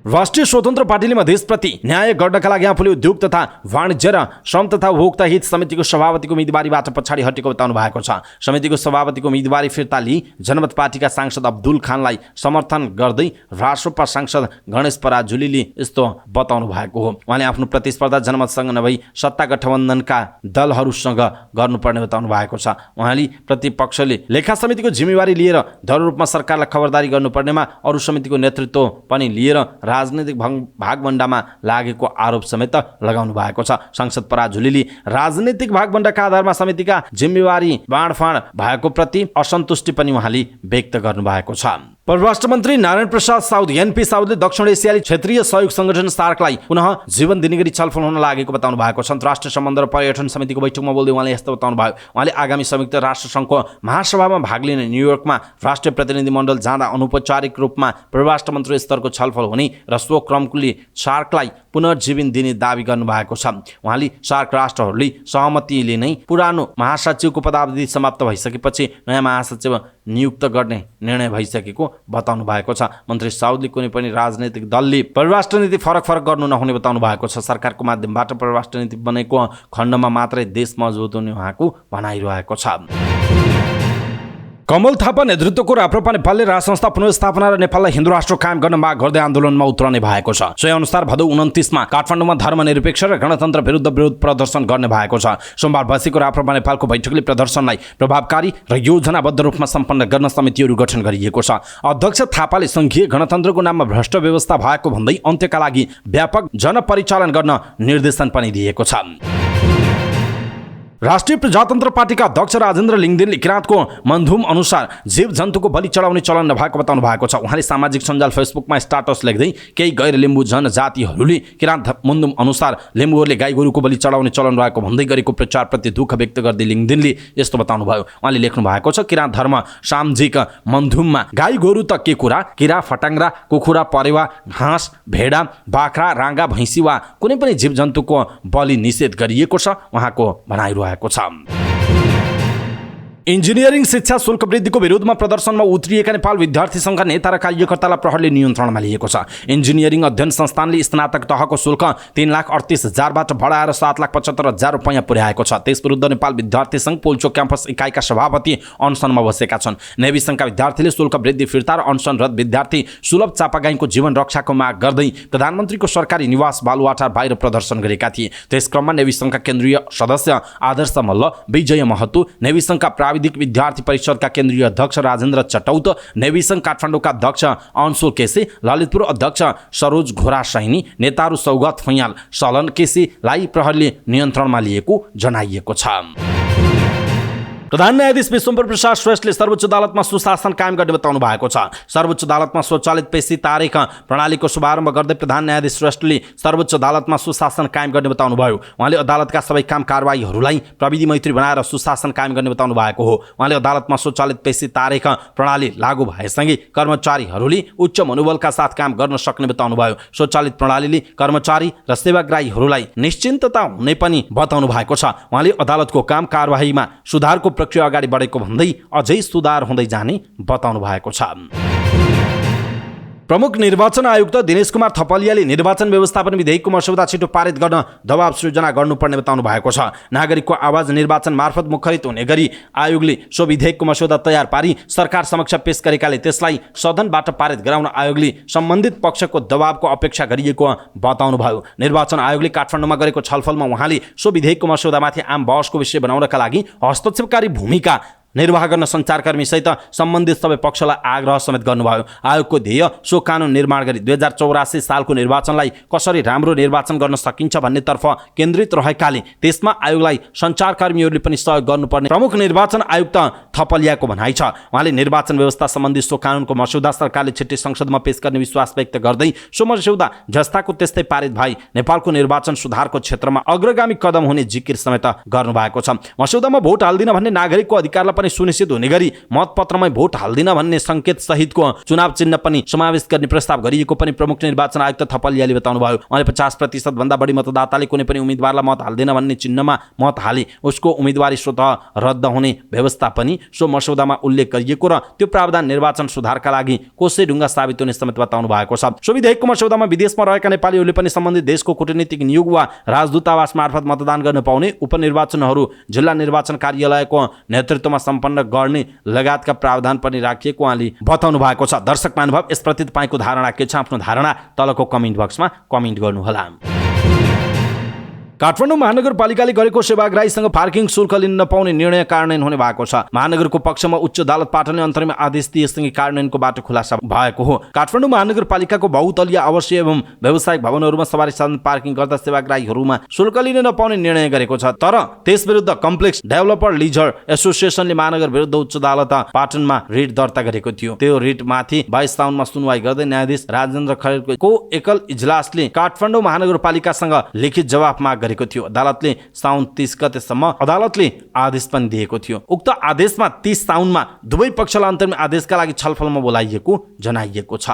राष्ट्रिय स्वतन्त्र पार्टीले मधेसप्रति न्याय गर्नका लागि आफूले उद्योग तथा वाणिज्य र श्रम तथा उपभोक्ता हित समितिको सभापतिको उम्मेदवारीबाट पछाडि हटेको बताउनु भएको छ। समितिको सभापतिको उम्मेदवारी फिर्ता लिई जनमत पार्टीका सांसद अब्दुल खानलाई समर्थन गर्दै राष्ट्रपा सांसद गणेश पराजुलीले यस्तो बताउनु भएको हो। उहाँले आफ्नो प्रतिस्पर्धा जनमतसँग नभई सत्ता गठबन्धनका दलहरूसँग गर्नुपर्ने बताउनु भएको छ। उहाँले प्रतिपक्षले लेखा समितिको जिम्मेवारी लिएर दृढ रूपमा सरकारलाई खबरदारी गर्नुपर्नेमा अरू समितिको नेतृत्व पनि लिएर राजनीतिक भागभण्डामा लागेको आरोप समेत लगाउनु भएको छ। सांसद पराजुलीले राजनीतिक भागभण्डाका आधारमा समितिका जिम्मेवारी बाँडफाँड भएको प्रति असन्तुष्टि पनि उहाँले व्यक्त गर्नु भएको छ। परराष्ट्र मन्त्री नारायण प्रसाद साउद एनपी साउदले दक्षिण एसियाली क्षेत्रीय सहयोग संगठन सार्कलाई पुनः जीवन दिने गरी छलफल हुन लागेको बताउनु भएको छ। अन्तर्राष्ट्रिय सम्बन्ध र पर्यटन समितिको बैठकमा बोल्दै उहाँले यस्तो बताउनु भयो। उहाँले आगामी संयुक्त राष्ट्र सङ्घको महासभामा भाग लिने न्युयोर्कमा राष्ट्रिय प्रतिनिधिमण्डल जाँदा अनौपचारिक रूपमा परराष्ट्र मन्त्री स्तरको छलफल हुने र सो क्रमले सार्कलाई पुनर्जीवन दिने दावी गर्नुभएको छ। उहाँले सार्क राष्ट्रहरूले सहमतिले नै पुरानो महासचिवको पदावधि समाप्त भइसकेपछि नयाँ महासचिव नियुक्त गर्ने निर्णय भइसकेको बताउनु भएको छ। मन्त्री साउदले कुनै पनि राजनैतिक दलले परराष्ट्र नीति फरक गर्नु नहुने बताउनु भएको छ। सरकारको माध्यमबाट परराष्ट्र नीति बनेको खण्डमा मात्रै देश मजबुत हुने उहाँको भनाइरहेको छ। कमल थापा नेतृत्वको राप्रपा नेपालले राज संस्था पुनर्स्थापना र नेपाललाई हिन्दू राष्ट्र कायम गर्न माग गर्दै आन्दोलनमा उत्रने भएको छ। सोही अनुसार भदौ 29 मा काठमाडौँमा धर्मनिरपेक्ष र गणतन्त्र विरुद्ध प्रदर्शन गर्ने भएको छ। सोमबार बसेको राप्रपा नेपालको बैठकले प्रदर्शनलाई प्रभावकारी र योजनाबद्ध रूपमा सम्पन्न गर्न समितिहरू गठन गरिएको छ। अध्यक्ष थापाले संघीय गणतन्त्रको नाममा भ्रष्ट व्यवस्था भएको भन्दै अन्त्यका लागि व्यापक जनपरिचालन गर्न निर्देशन पनि दिएको छ। राष्ट्रिय प्रजातन्त्र पार्टीका अध्यक्ष राजेन्द्र लिङदेनले किराँतको मनधुम अनुसार जीव जन्तुको बलि चढाउने चलन नभएको बताउनु भएको छ। उहाँले सामाजिक सञ्जाल फेसबुकमा स्टाटस लेख्दै केही गैर लिम्बू जनजातिहरूले किराँत मनधुम अनुसार लिम्बूहरूले गाई गोरुको बलि चढाउने चलन रहेको भन्दै गरेको प्रचारप्रति दुःख व्यक्त गर्दै लिङदेनले यस्तो बताउनु भयो। उहाँले लेख्नु भएको छ, किराँत धर्म सामाजिक मनधुममा गाई गोरु त के कुरा, किरा फटाङ्ग्रा कुखुरा परेवा घाँस भेडा बाख्रा राँगा भैँसी वा कुनै पनि जीव जन्तुको बलि निषेध गरिएको छ उहाँको भनाइरहेको छ। इन्जिनियरिङ शिक्षा शुल्क वृद्धिको विरोधमा प्रदर्शनमा उत्रिएका नेपाल विद्यार्थी सङ्घका नेता र कार्यकर्तालाई प्रहरीले नियन्त्रणमा लिएको छ। इन्जिनियरिङ अध्ययन संस्थानले स्नातक तहको शुल्क 3,38,000बाट बढाएर 7,75,000 रुपियाँ पुर्याएको छ। त्यसविरुद्ध नेपाल विद्यार्थी सङ्घ पोल्चोक क्याम्पस इकाइका सभापति अनसनमा बसेका छन्। नेवी सङ्घका विद्यार्थीले शुल्क वृद्धि फिर्ता र अनसनरत विद्यार्थी सुलभ चापागाईको जीवन रक्षाको माग गर्दै प्रधानमन्त्रीको सरकारी निवास बालुवाटार बाहिर प्रदर्शन गरेका थिए। त्यस क्रममा नेवी सङ्घका केन्द्रीय सदस्य आदर्श मल्ल, विजय महतो, नेवी सङ्घका प्राविधिक विद्यार्थी परिषदका केन्द्रीय अध्यक्ष राजेन्द्र चटौत, नेवी सङ्घ काठमाडौँका अध्यक्ष अंशुल केसी, ललितपुर अध्यक्ष सरोज घोरा सैनी, नेताहरू सौगत फैयाल, सलन केसीलाई प्रहरीले नियन्त्रणमा लिएको जनाइएको छ। प्रधान न्यायाधीश विश्वम्भर प्रसाद श्रेष्ठले सर्वोच्च अदालतमा सुशासन कायम गर्ने बताउनु भएको छ। सर्वोच्च अदालतमा स्वचालित पेशी तारिख प्रणालीको शुभारम्भ गर्दै प्रधान न्यायाधीश श्रेष्ठले सर्वोच्च अदालतमा सुशासन कायम गर्ने बताउनु भयो। उहाँले अदालतका सबै काम कारबाहीहरूलाई प्रविधि मैत्री बनाएर सुशासन कायम गर्ने बताउनु भएको हो। उहाँले अदालतमा स्वचालित पेशी तारिख प्रणाली लागू भएसँगै कर्मचारीहरूले उच्च मनोबलका साथ काम गर्न सक्ने बताउनु भयो। स्वचालित प्रणालीले कर्मचारी र सेवाग्राहीहरूलाई निश्चिन्तता हुने पनि बताउनु भएको छ। उहाँले अदालतको काम कारबाहीमा सुधारको प्रक्रिया अगाडि बढेको भन्दै अझै सुधार हुँदै जाने बताउनु भएको छ। प्रमुख निर्वाचन आयुक्त दिनेश कुमार थपलियाले निर्वाचन व्यवस्थापन विधेयकको मस्यौदा छिटो पारित गर्न दबाव सृजना गर्नुपर्ने बताउनु भएको छ। नागरिकको आवाज निर्वाचन मार्फत मुखरित हुने गरी आयोगले सो विधेयकको मस्यौदा तयार पारी सरकार समक्ष पेश गरेकाले त्यसलाई सदनबाट पारित गराउन आयोगले सम्बन्धित पक्षको दबावको अपेक्षा गरिएको बताउनु भयो। निर्वाचन आयोगले काठमाडौँमा गरेको छलफलमा उहाँले सो विधेयकको मस्यौदामाथि आम बहसको विषय बनाउनका लागि हस्तक्षेपकारी भूमिका निर्वाह गर्न सञ्चारकर्मी सहित सम्बन्धित सबै पक्षलाई आग्रह समेत गर्नुभयो। आयोगको ध्येय सो कानुन निर्माण गरी 2084 सालको निर्वाचनलाई कसरी राम्रो निर्वाचन गर्न सकिन्छ भन्नेतर्फ केन्द्रित रहेकाले त्यसमा आयोगलाई सञ्चारकर्मीहरूले पनि सहयोग गर्नुपर्ने प्रमुख निर्वाचन आयुक्त थपलियाको भनाइ छ। उहाँले निर्वाचन व्यवस्था सम्बन्धी सो कानुनको मस्यौदा सरकारले छिट्टै संसदमा पेश गर्ने विश्वास व्यक्त गर्दै सो मस्यौदा जस्ताको त्यस्तै पारित भई नेपालको निर्वाचन सुधारको क्षेत्रमा अग्रगामी कदम हुने जिकिर समेत गर्नुभएको छ। मस्यौदामा भोट हाल्दिन भन्ने नागरिकको अधिकारलाई सुनिश्चित हुने गरी मतपत्रमै भोट हाल्दिन भन्ने संकेत सहितको चुनाव चिन्ह पनि समावेश गर्ने प्रस्ताव गरिएको पनि प्रमुख निर्वाचन आयुक्त थपलियाले बताउनु भयो। उहाँले 50% भन्दा बढी मतदाताले कुनै पनि उम्मेदवारलाई मत हाल्दिन भन्ने चिन्हमा मत हाले उसको उम्मेदवारी स्वतः रद्द हुने व्यवस्था पनि सो मस्यौदामा उल्लेख गरिएको र त्यो प्रावधान निर्वाचन सुधारका लागि कोसै ढुङ्गा साबित हुने समेत बताउनु भएको छ। सो विधेयकको मस्यौदामा विदेशमा रहेका नेपालीहरूले पनि सम्बन्धित देशको कूटनीतिक नियोग वा राजदूतावास मार्फत मतदान गर्न पाउने, उपनिर्वाचनहरू जिल्ला निर्वाचन कार्यालयको नेतृत्वमा सम्पन्न गर्ने लगायतका प्रावधान पनि राखिएको उहाँले बताउनु भएको छ। दर्शक महानुभाव, यसप्रति तपाईँको धारणा के छ? आफ्नो धारणा तलको कमेन्ट बक्समा कमेन्ट गर्नुहोला। काठमाडौँ महानगरपालिकाले गरेको सेवाग्राहीसँग पार्किङ शुल्क लिन नपाउने निर्णय कार्यान्वयन हुने भएको छ। महानगरको पक्षमा उच्च अदालत पाटनले अन्तरिम आदेश दिएसँगै कार्यान्वयनको बाटो खुलासा भएको हो। काठमाडौँ महानगरपालिकाको बहुतलीय आवासीय एवं व्यावसायिक भवनहरूमा सवारी साधन पार्किङ गर्दा सेवाग्राहीहरूमा शुल्क लिन नपाउने निर्णय गरेको छ। तर त्यस विरुद्ध कम्प्लेक्स डेभलपर लिजर एसोसिएसनले महानगर विरुद्ध उच्च अदालत पाटनमा रिट दर्ता गरेको थियो। त्यो रिटमाथि 22 साउनमा सुनवाई गर्दै न्यायाधीश राजेन्द्र खरेलको एकल इजलासले काठमाडौँ महानगरपालिकासँग लिखित जवाफ माग गरेको थियो। अदालतले साउन 30 गतेसम्म अदालतले आदेश पनि दिएको थियो। उक्त आदेशमा 30 साउनमा दुवै पक्षलाई अन्तरिम आदेशका लागि छलफलमा बोलाइएको जनाइएको छ।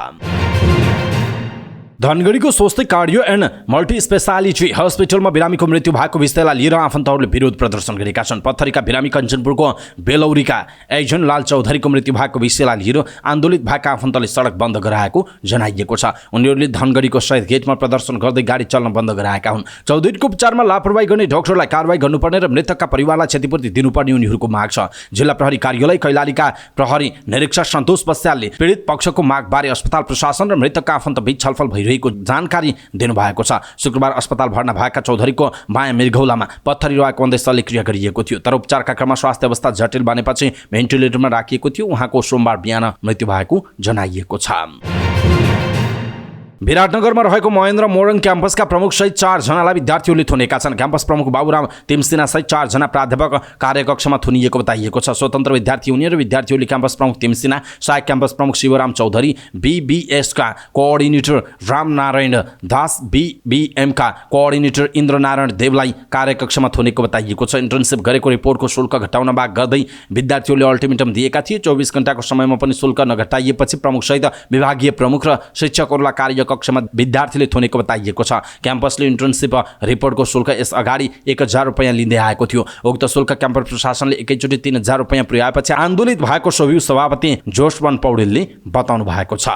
धनगढीको स्वस्ति कार्डियो एन्ड मल्टी स्पेशालिटी हस्पिटलमा बिरामीको मृत्यु भएको विषयलाई लिएर आफन्तहरूले विरोध प्रदर्शन गरेका छन्। पत्थरीका बिरामी कञ्चनपुरको बेलौरीका एकजन लाल चौधरीको मृत्यु भएको विषयलाई लिएर आन्दोलित भएका आफन्तले सडक बन्द गराएको जनाइएको छ। उनीहरूले धनगढीको शहीद गेटमा प्रदर्शन गर्दै गाडी चल्न बन्द गराएका हुन्। चौधरीको उपचारमा लापरवाही गर्ने डाक्टरलाई कारवाही गर्नुपर्ने र मृतकका परिवारलाई क्षतिपूर्ति दिनुपर्ने उनीहरूको माग छ। जिल्ला प्रहरी कार्यालय कैलालीका प्रहरी निरीक्षक सन्तोष बस्यालले पीडित पक्षको मागबारे अस्पताल प्रशासन र मृतकका आफन्तबीच छलफल भइरहेको जानकारी दिनुभएको छ। शुक्रबार अस्पताल भर्ना भएका चौधरीको बायाँ मृगौलामा पत्थरी रहेको भन्दै शल्यक्रिया गरिएको थियो। तर उपचारका क्रममा स्वास्थ्य अवस्था जटिल बनेपछि भेन्टिलेटरमा राखिएको थियो। उहाँको सोमबार बिहान मृत्यु भएको जनाइएको छ। विराटनगरमा रहेको महेन्द्र मोरङ क्याम्पसका प्रमुख सहित 4 जनालाई विद्यार्थीहरूले थुनेका छन्। क्याम्पस प्रमुख बाबुराम तिमसिना सहित 4 जना प्राध्यापक कार्यकक्षमा थुनिएको बताइएको छ। स्वतन्त्र विद्यार्थी युनियन र विद्यार्थीहरूले क्याम्पस प्रमुख तिमसिना, सहायक क्याम्पस प्रमुख शिवराम चौधरी, बीबीएसका कोअर्डिनेटर रामनारायण दास, बीबीएमका कोअर्डिनेटर इन्द्रनारायण देवलाई कार्यकक्षमा थुनेको बताइएको छ। इन्टर्नसिप गरेको रिपोर्टको शुल्क घटाउन माग गर्दै विद्यार्थीहरूले अल्टिमेटम दिएका थिए। 24 घण्टाको समयमा पनि शुल्क नघटाइएपछि प्रमुख सहित विभागीय प्रमुख र शिक्षकहरूलाई कार्य कक्षमा विद्यार्थीले थुनेको बताइएको छ। क्याम्पसले इन्टर्नसिप रिपोर्टको शुल्क यस अगाडि 1000 रुपैयाँ लिँदै आएको थियो। उक्त शुल्क क्याम्पस प्रशासनले एकैचोटि 3000 रुपैयाँ पुर्याएपछि आन्दोलित भएको सोभियु सभापति जोशवन पौडेलले बताउनु भएको छ।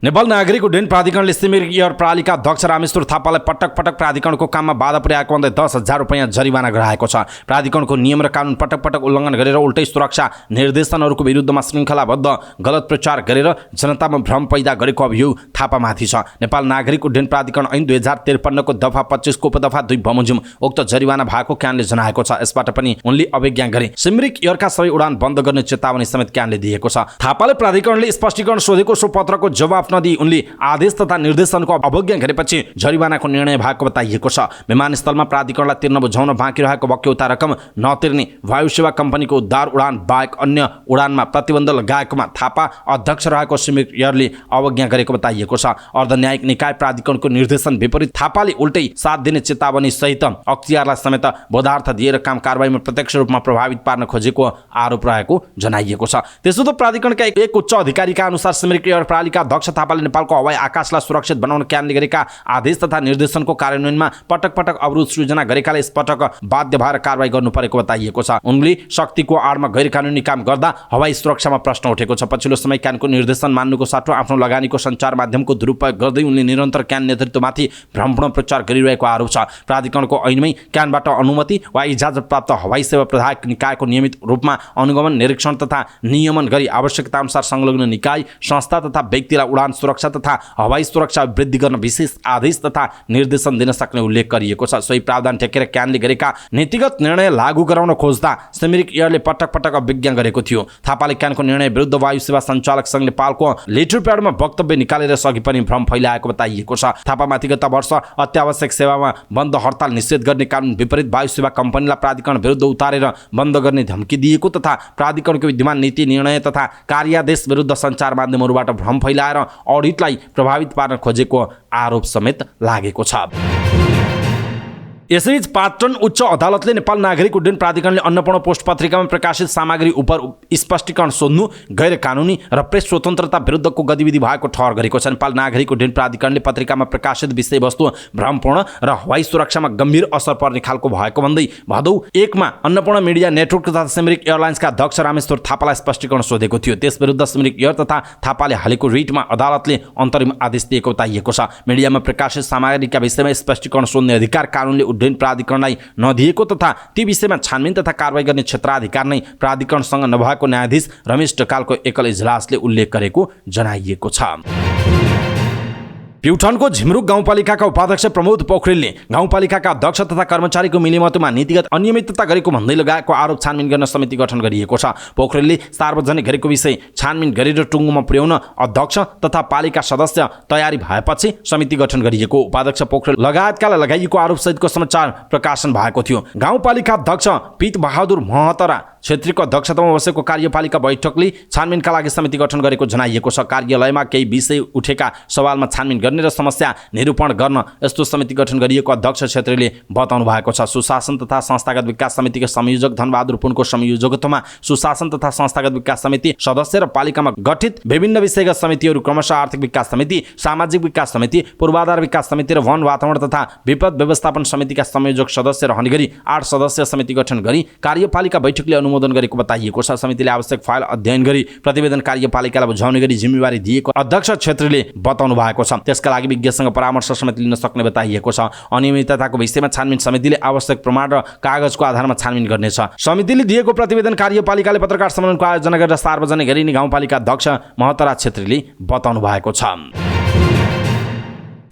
नेपाल नागरिक उड्डयन प्राधिकरणले सिमिरिक एयर प्रणालीका अध्यक्ष रामेश्वर थापालाई पटक पटक प्राधिकरणको काममा बाधा पुर्याएको भन्दै 10,000 रुपैयाँ जरिवाना गराएको छ। प्राधिकरणको नियम र कानुन पटक पटक उल्लङ्घन गरेर उल्टै सुरक्षा निर्देशनहरूको विरुद्धमा श्रृङ्खलाबद्ध गलत प्रचार गरेर जनतामा भ्रम पैदा गरेको अभियोग थापामाथि छ। नेपाल नागरिक उड्डयन प्राधिकरण ऐन 2053 को दफा 25 को उपदफा 2 बमोजिम उक्त जरिवाना भएको क्यानले जनाएको छ। यसबाट पनि उनले अवज्ञा गरे। सिमिरिक एयरका सबै उडान बन्द गर्ने चेतावनी समेत क्यानले दिएको छ। थापाले प्राधिकरणले स्पष्टीकरण सोधेको सो पत्रको जवाफ तर्फ नदिई उनले आदेश तथा निर्देशनको अवज्ञा गरेपछि जरिवानाको निर्णय भएको बताइएको छ। विमानस्थलमा प्राधिकरणलाई तिर्न बुझाउन बाँकी रहेको बक्यौता रकम नतिर्ने, वायु सेवा कम्पनीको उद्धार उडान बाहेक अन्य उडानमा प्रतिबन्ध लगाएकोमा थापा अध्यक्ष रहेको सिमिक एयरले अवज्ञा गरेको बताइएको छ। अर्धन्यायिक निकाय प्राधिकरणको निर्देशन विपरीत थापाले उल्टै 7 दिने चेतावनी सहित अख्तियारलाई समेत बोधार्थ दिएर काम कारबाहीमा प्रत्यक्ष रूपमा प्रभावित पार्न खोजेको आरोप रहेको जनाइएको छ। त्यसो त प्राधिकरणका एक उच्च अधिकारीका अनुसार सिमिक एयर प्रणालीका अध्यक्ष थापाले नेपालको हवाई आकाशलाई सुरक्षित बनाउन क्यानले गरेका आदेश तथा निर्देशनको कार्यान्वयनमा पटक पटक अवरोध सृजना गरेकाले यसपटक बाध्य भएर कारबाही गर्नु परेको बताइएको छ। उनले शक्तिको आडमा गैर कानुनी काम गर्दा हवाई सुरक्षामा प्रश्न उठेको छ। पछिल्लो समय क्यानको निर्देशन मान्नुको साटो आफ्नो लगानीको सञ्चार माध्यमको दुरुपयोग गर्दै उनले निरन्तर क्यान नेतृत्वमाथि भ्रमपूर्ण प्रचार गरिरहेको आरोप छ। प्राधिकरणको ऐनमै क्यानबाट अनुमति वा इजाजत प्राप्त हवाई सेवा प्रदायक निकायको नियमित रूपमा अनुगमन, निरीक्षण तथा नियमन गरी आवश्यकता अनुसार संलग्न निकाय, संस्था तथा व्यक्तिलाई उडान सुरक्षा तथा हवाई सुरक्षा वृद्धि गर्न विशेष आदेश तथा निर्देशन दिन सक्ने उल्लेख गरिएको छ। सोही प्रावधान टेकेर क्यानले गरेका नीतिगत निर्णय लागू गराउन खोज्दा सिमिक एयरले पटक पटक अवज्ञा गरेको थियो। थापाले क्यानको निर्णय विरुद्ध वायु सेवा सञ्चालक संघ नेपालको लेटर प्याडमा वक्तव्य निकालेर सघि पनि भ्रम फैलाएको बताइएको छ। थापामाथि गत वर्ष अत्यावश्यक सेवामा बन्द हडताल निषेध गर्ने कानुन विपरीत वायु सेवा कम्पनीलाई प्राधिकरण विरुद्ध उतारेर बन्द गर्ने धम्की दिएको तथा प्राधिकरणको विद्यमान नीति निर्णय तथा कार्यादेश विरुद्ध सञ्चार माध्यमहरूबाट भ्रम फैलाएर अडिटलाई प्रभावित पार्न खोजेको आरोप समेत लागेको छ। यसैबीच पाटन उच्च अदालतले नेपाल नागरिक उड्डयन प्राधिकरणले अन्नपूर्ण पोस्ट पत्रिकामा प्रकाशित सामग्री उप स्पष्टीकरण सोध्नु गैर कानुनी र प्रेस स्वतन्त्रता विरुद्धको गतिविधि भएको ठहर गरेको छ। नेपाल नागरिक उड्डयन प्राधिकरणले पत्रिकामा प्रकाशित विषयवस्तु भ्रमपूर्ण र हवाई सुरक्षामा गम्भीर असर पर्ने खालको भएको भन्दै भदौ 1 मा अन्नपूर्ण मिडिया नेटवर्क तथा सिमिक एयरलाइन्सका अध्यक्ष रामेश्वर थापालाई स्पष्टीकरण सोधेको थियो। त्यस विरुद्ध सिमिक एयर तथा थापाले हालेको रिटमा अदालतले अन्तरिम आदेश दिएको बताइएको छ। मिडियामा प्रकाशित सामग्रीका विषयमा स्पष्टीकरण सोध्ने अधिकार कानुनले उड्डयन प्राधिकरणलाई नदिएको तथा ती विषयमा छानबिन तथा कारबाही गर्ने क्षेत्राधिकार नै प्राधिकरणसँग नभएको न्यायाधीश रमेश ढकालको एकल इजलासले उल्लेख गरेको जनाइएको छ। प्युठानको झिमरुक गाउँपालिकाका उपाध्यक्ष प्रमोद पोखरेलले गाउँपालिकाका अध्यक्ष तथा कर्मचारीको मिलेमतोमा नीतिगत अनियमितता गरेको भन्दै लगाएको आरोप छानबिन गर्न समिति गठन गरिएको छ। पोखरेलले सार्वजनिक गरेको विषय छानबिन गरेर टुङ्गोमा पुर्याउन अध्यक्ष तथा पालिका सदस्य तयारी भएपछि समिति गठन गरिएको उपाध्यक्ष पोखरेल लगायतकालाई लगाइएको आरोप सहितको समाचार प्रकाशन भएको थियो। गाउँपालिका अध्यक्ष पित बहादुर महतरा क्षेत्रीको अध्यक्षतामा बसेको कार्यपालिका बैठकले छानबिनका लागि समिति गठन गरेको जनाइएको छ। कार्यालयमा केही विषय उठेका सवालमा छानबिन गर्ने र समस्या निरूपण गर्न यस्तो समिति गठन गरिएको अध्यक्ष क्षेत्रीले बताउनु भएको छ। सुशासन तथा संस्थागत विकास समितिका संयोजक धनबहादुर पुनको संयोजकत्वमा सुशासन तथा संस्थागत विकास समिति सदस्य र पालिकामा गठित विभिन्न विषयगत समितिहरू क्रमशः आर्थिक विकास समिति, सामाजिक विकास समिति, पूर्वाधार विकास समिति र वन वातावरण तथा विपद व्यवस्थापन समितिका संयोजक सदस्य रहने गरी 8 सदस्य समिति गठन गरी कार्यपालिका बैठकले अनुमोदन गरेको बताइएको छ। समितिले आवश्यक फाइल अध्ययन गरी प्रतिवेदन कार्यपालिकालाई बुझाउने गरी जिम्मेवारी दिएको अध्यक्ष क्षेत्रीले बताउनु भएको छ। त्यसका लागि विज्ञसँग परामर्श समेत लिन सक्ने बताइएको छ। अनियमितताको विषयमा छानबिन समितिले आवश्यक प्रमाण र कागजको आधारमा छानबिन गर्नेछ। समितिले दिएको प्रतिवेदन कार्यपालिकाले पत्रकार सम्मेलनको आयोजना गरेर सार्वजनिक गरिने गाउँपालिका अध्यक्ष महतरा क्षेत्रीले बताउनु भएको छ।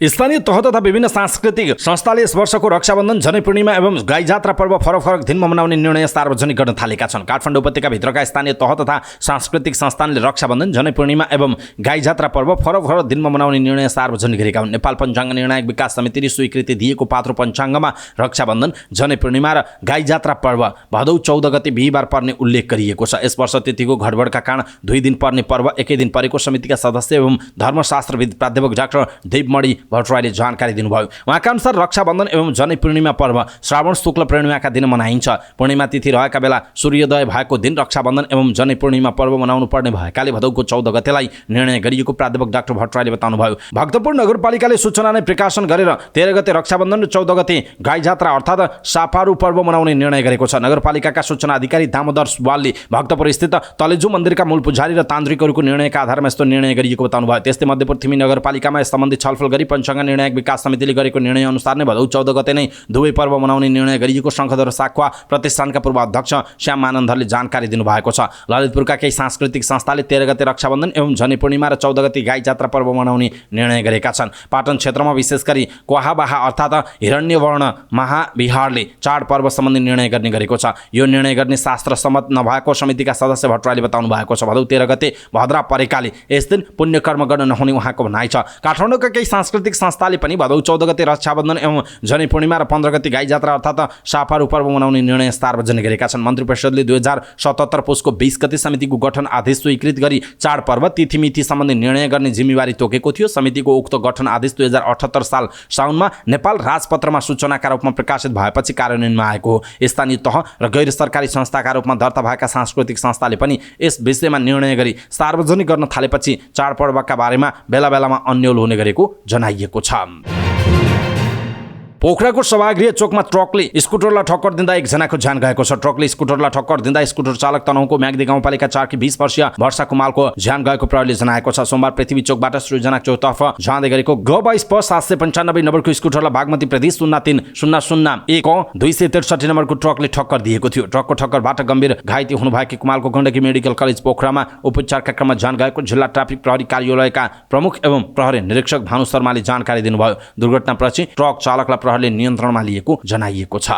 स्थानीय तह तथा विभिन्न सांस्कृतिक संस्थाले यस वर्षको रक्षाबन्धन, जनै पूर्णिमा एवं गाई जात्रा पर्व फरक फरक दिनमा मनाउने निर्णय सार्वजनिक गर्न थालेका छन्। काठमाडौँ उपत्यकाभित्रका स्थानीय तह तथा सांस्कृतिक संस्थानले रक्षाबन्धन, जनै पूर्णिमा एवं गाई जात्रा पर्व फरक फरक दिनमा मनाउने निर्णय सार्वजनिक गरेका हुन्। नेपाल पञ्चाङ्ग निर्णायक विकास समितिले स्वीकृति दिएको पात्रो पञ्चाङ्गमा रक्षाबन्धन, जनै पूर्णिमा र गाई जात्रा पर्व भदौ 14 गते बिहीबार पर्ने उल्लेख गरिएको छ। यस वर्ष तिथिको गडबडका कारण 2 दिन पर्ने पर्व एकै दिन परेको समितिका सदस्य एवं धर्मशास्त्रविद प्राध्यापक डाक्टर देवमणि भट्टराईले जानकारी दिनुभयो। उहाँका अनुसार रक्षाबन्धन एवं जनै पूर्णिमा पर्व श्रावण शुक्ल पूर्णिमाका दिन मनाइन्छ। पूर्णिमा तिथि रहेका बेला सूर्योदय भएको दिन रक्षाबन्धन एवं जनै पूर्णिमा पर्व मनाउनु पर्ने भएकाले भदौको 14 गतेलाई निर्णय गरिएको प्राध्यापक डाक्टर भट्टराईले बताउनुभयो। भक्तपुर नगरपालिकाले सूचना नै प्रकाशन गरेर 13 गते रक्षाबन्धन र 14 गते गाई जात्रा अर्थात् सापारू पर्व मनाउने निर्णय गरेको छ। नगरपालिकाका सूचना अधिकारी दामोदर सुवालले भक्तपुर स्थित तलेजु मन्दिरका मूल पुजारी र तान्त्रिकहरूको निर्णयका आधारमा यस्तो निर्णय गरिएको बताउनुभयो। त्यस्तै मध्यपुर थिमी नगरपालिकामा यस सम्बन्धी छलफल गरी जनसङ्घ निर्णायक विकास समितिले गरेको निर्णय अनुसार नै भदौ 14 गते नै दुवै पर्व मनाउने निर्णय गरिएको शङ्खधर साखुवा प्रतिष्ठानका पूर्व अध्यक्ष श्याम मानन्दरले जानकारी दिनुभएको छ। ललितपुरका केही सांस्कृतिक संस्थाले 13 गते रक्षाबन्धन एवं झनी पूर्णिमा र 14 गते गाई जात्रा पर्व मनाउने निर्णय गरेका छन्। पाटन क्षेत्रमा विशेष गरी क्वाहाबाहा अर्थात् हिरण्यवर्ण महाविहारले चाडपर्व सम्बन्धी निर्णय गर्ने गरेको छ। यो निर्णय गर्ने शास्त्र सम्मत नभएको समितिका सदस्य भट्टराईले बताउनु भएको छ। भदौ 13 गते भद्रा परेकाले यस दिन पुण्यकर्म गर्न नहुने उहाँको भनाइ छ। काठमाडौँका केही सांस्कृतिक संस्थाले पनि भदौ 14 गते रक्षाबन्धन एवं झनी पूर्णिमा र 15 गते गाई जात्रा अर्थात् सापारू पर्व मनाउने निर्णय सार्वजनिक गरेका छन्। मन्त्री परिषदले 2077 पुसको 20 गते समितिको गठन आदेश स्वीकृत गरी चाडपर्व तिथिमिति सम्बन्धी निर्णय गर्ने जिम्मेवारी तोकेको थियो। समितिको उक्त गठन आदेश 2078 साल साउनमा नेपाल राजपत्रमा सूचनाका रूपमा प्रकाशित भएपछि कार्यान्वयनमा आएको हो। स्थानीय तह र गैर सरकारी संस्थाका रूपमा दर्ता भएका सांस्कृतिक संस्थाले पनि यस विषयमा निर्णय गरी सार्वजनिक गर्न थालेपछि चाडपर्वका बारेमा बेला बेलामा अन्यल हुने गरेको जनाइएको छ। पोखराको सभागृह चोकमा ट्रकले स्कुटरलाई ठक्कर दिँदा एकजनाको ज्यान गएको छ। ट्रकले स्कुटरलाई ठक्कर दिँदा स्कुटर चालक तनहुँको म्याग्दी गाउँपालिका 4 की 20 वर्षीय वर्षा कुमालको ज्यान गएको प्रहरीले जनाएको छ। सोमबार पृथ्वी चोकबाट सृजना चौकतर्फ जाँदै गरेको G22 795 नम्बरको स्कुटरलाई बागमती प्रदेश 030001 263 नम्बरको ट्रकले ठक्कर दिएको थियो। ट्रकको ठक्करबाट गम्भीर घाइते हुनुभएकी कुमालको गण्डकी मेडिकल कलेज पोखरामा उपचारका क्रममा ज्यान गएको जिल्ला ट्राफिक प्रहरी कार्यालयका प्रमुख एवं प्रहरी निरीक्षक भानु शर्माले जानकारी दिनुभयो। दुर्घटनापछि ट्रक चालकलाई नियन्त्रणमा लिएको जनाइएको छ।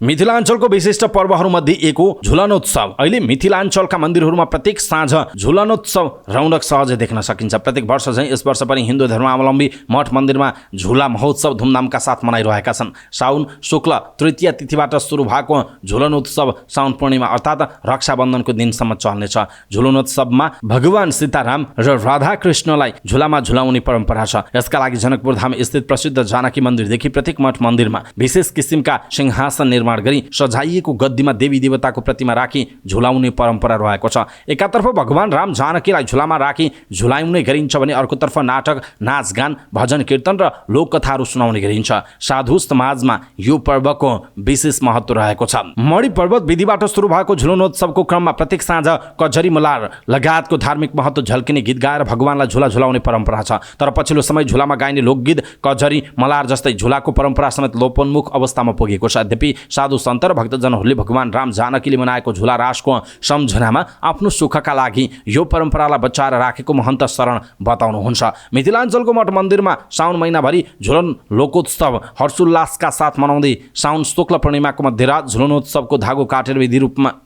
मिथिलाञ्चलको विशिष्ट पर्वहरूमध्ये एक हो झुलनोत्सव। अहिले मिथिलाञ्चलका मन्दिरहरूमा प्रत्येक साँझ झुलनोत्सव रौनक सहजै देख्न सकिन्छ। प्रत्येक वर्ष झैँ यस वर्ष पनि हिन्दू धर्मावलम्बी मठ मन्दिरमा झुला महोत्सव धुमधामका साथ मनाइरहेका छन्। साउन शुक्ल तृतीय तिथिबाट सुरु भएको झुलनोत्सव साउन पूर्णिमा अर्थात् रक्षाबन्धनको दिनसम्म चल्नेछ। झुलनोत्सवमा भगवान सीताराम र राधा कृष्णलाई झुलामा झुलाउने परम्परा छ। यसका लागि जनकपुर धाम स्थित प्रसिद्ध जानकी मन्दिरदेखि प्रत्येक मठ मन्दिरमा विशेष किसिमका सिंहासन निर्माण गरी सजाइएको गद्दीमा देवी देवताको प्रतिमा राखी झुलाउने परम्परा रहेको छ। एकातर्फ भगवान राम जानकीलाई झुलामा राखी झुलाउने गरिन्छ भने अर्कोतर्फ नाटक नाचगान भजन कीर्तन र लोककथाहरू सुनाउने गरिन्छ। साधु समाजमा यो पर्वको विशेष महत्त्व रहेको छ। मणि पर्वत विधिबाट सुरु भएको झुलनोत्सवको क्रममा प्रत्येक साँझ कजरी मलार लगायतको धार्मिक महत्त्व झल्किने गीत गाएर भगवानलाई झुला झुलाउने परम्परा छ। तर पछिल्लो समय झुलामा गाइने लोकगीत कजरी मलार जस्तै झुलाको परम्परा समेत लोपोन्मुख अवस्थामा पुगेको छ। यद्यपि साधु सन्त र भक्तजनहरूले भगवान राम जानकीले मनाएको झुला रासको सम्झनामा आफ्नो सुखका लागि यो परम्परालाई बचाएर राखेको महन्त शरण बताउनुहुन्छ। मिथिलाञ्चलको मठ मन्दिरमा साउन महिनाभरि झुलन लोकोत्सव हर्षोल्लासका साथ मनाउँदै साउन शुक्ल पूर्णिमाको मध्यरात झुलनोत्सवको धागो काटेर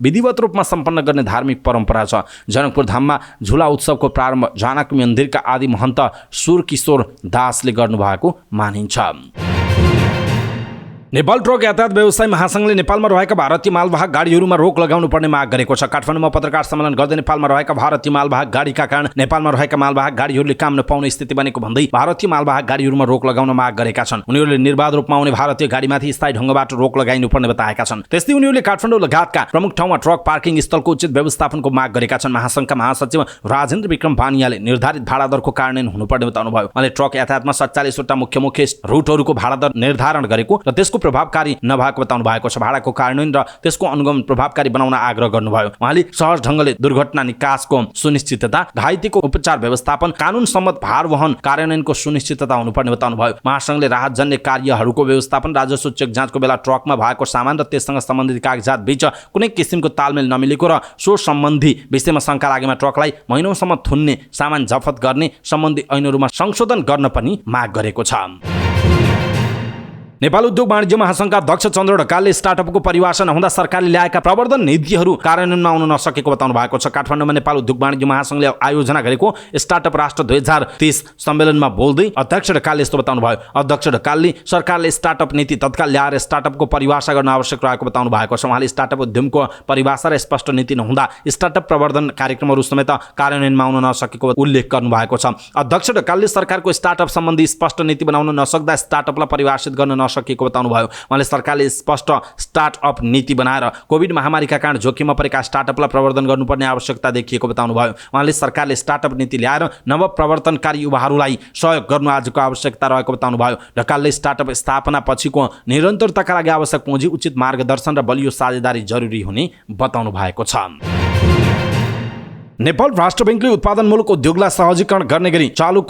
विधिवत रूपमा सम्पन्न गर्ने धार्मिक परम्परा छ। जनकपुर धाममा झुला उत्सवको प्रारम्भ जानकी मन्दिरका आदि महन्त सुरकिशोर दासले गर्नुभएको मानिन्छ। नेपाल ट्रक यातायात व्यवसाय महासंघले नेपालमा रहेका भारतीय मालवाहक गाडीहरूमा रोक लगाउनु पर्ने माग गरेको छ। काठमाडौँमा पत्रकार सम्मेलन गर्दै नेपालमा रहेका भारतीय मालवाहक गाडीका कारण नेपालमा रहेका मालवाहक गाडीहरूले काम नपाउने स्थिति बनेको भन्दै भारतीय मालवाहक गाडीहरूमा रोक लगाउन माग गरेका छन्। उनीहरूले निर्बाध रूपमा आउने भारतीय गाडीमाथि स्थायी ढङ्गबाट रोक लगाइनु पर्ने बताएका छन्। त्यस्तै उनीहरूले काठमाडौँ लगायतका प्रमुख ठाउँमा ट्रक पार्किङ स्थलको उचित व्यवस्थापनको माग गरेका छन्। महासंघका महासचिव राजेन्द्र विक्रम बानियाले निर्धारित भाडा दरको कार्यान्वयन हुनुपर्ने बताउनुभयो। उहाँले ट्रक यातायातमा 47 वटा मुख्य रुटहरूको भाडा दर निर्धारण गरेको र त्यसको प्रभावकारी नभएको बताउनु भएको छ। भाडाको कार्यान्वयन र त्यसको अनुगमन प्रभावकारी बनाउन आग्रह गर्नुभयो। उहाँले सहज ढङ्गले दुर्घटना निकासको सुनिश्चितता, घाइतेको उपचार व्यवस्थापन, कानुन सम्मत भार वहन कार्यान्वयनको सुनिश्चितता हुनुपर्ने बताउनुभयो। महासंघले राहतजन्य कार्यहरूको व्यवस्थापन, राजस्व चेक जाँचको बेला ट्रकमा भएको सामान र त्यससँग सम्बन्धित कागजात बीच कुनै किसिमको तालमेल नमिलेको र सो सम्बन्धी विषयमा शङ्का लागेमा ट्रकलाई महिनौसम्म थुन्ने, सामान जफत गर्ने सम्बन्धी ऐनहरूमा संशोधन गर्न पनि माग गरेको छ। नेपाल उद्योग वाणिज्य महासंघका अध्यक्ष चन्द्र ढकालले स्टार्टअपको परिभाषा नहुँदा सरकारले ल्याएका प्रवर्धन नीतिहरू कार्यान्वयनमा आउन नसकेको बताउनु भएको छ। काठमाडौँमा नेपाल उद्योग वाणिज्य महासंघले आयोजना गरेको स्टार्टअप राष्ट्र 2030 सम्मेलनमा बोल्दै अध्यक्ष ढकालले यस्तो बताउनु भयो। अध्यक्ष ढकालले सरकारले स्टार्टअप नीति तत्काल ल्याएर स्टार्टअपको परिभाषा गर्न आवश्यक रहेको बताउनु भएको छ। उहाँले स्टार्टअप उद्यमको परिभाषा र स्पष्ट नीति नहुँदा स्टार्टअप प्रवर्धन कार्यक्रमहरू समेत कार्यान्वयनमा आउन नसकेको उल्लेख गर्नुभएको छ। अध्यक्ष ढकालले सरकारको स्टार्टअप सम्बन्धी स्पष्ट नीति बनाउन नसक्दा स्टार्टअपलाई परिभाषित गर्न सकेको बताउनु भयो। उहाँले सरकारले स्पष्ट स्टार्टअप नीति बनाएर कोभिड महामारीका कारण जोखिममा परेका स्टार्टअपलाई प्रवर्धन गर्नुपर्ने आवश्यकता देखिएको बताउनु भयो। उहाँले सरकारले स्टार्टअप नीति ल्याएर नव प्रवर्तनकारी युवाहरूलाई सहयोग गर्नु आजको आवश्यकता रहेको बताउनु भयो। ढकालले स्टार्टअप स्थापना पछिको निरन्तरताका लागि आवश्यक पुँजी, उचित मार्गदर्शन र बलियो साझेदारी जरुरी हुने बताउनु भएको छ। नेपाल राष्ट्र बैंकले उत्पादनमूलक उद्योगलाई सहजीकरण गर्ने गरी चालू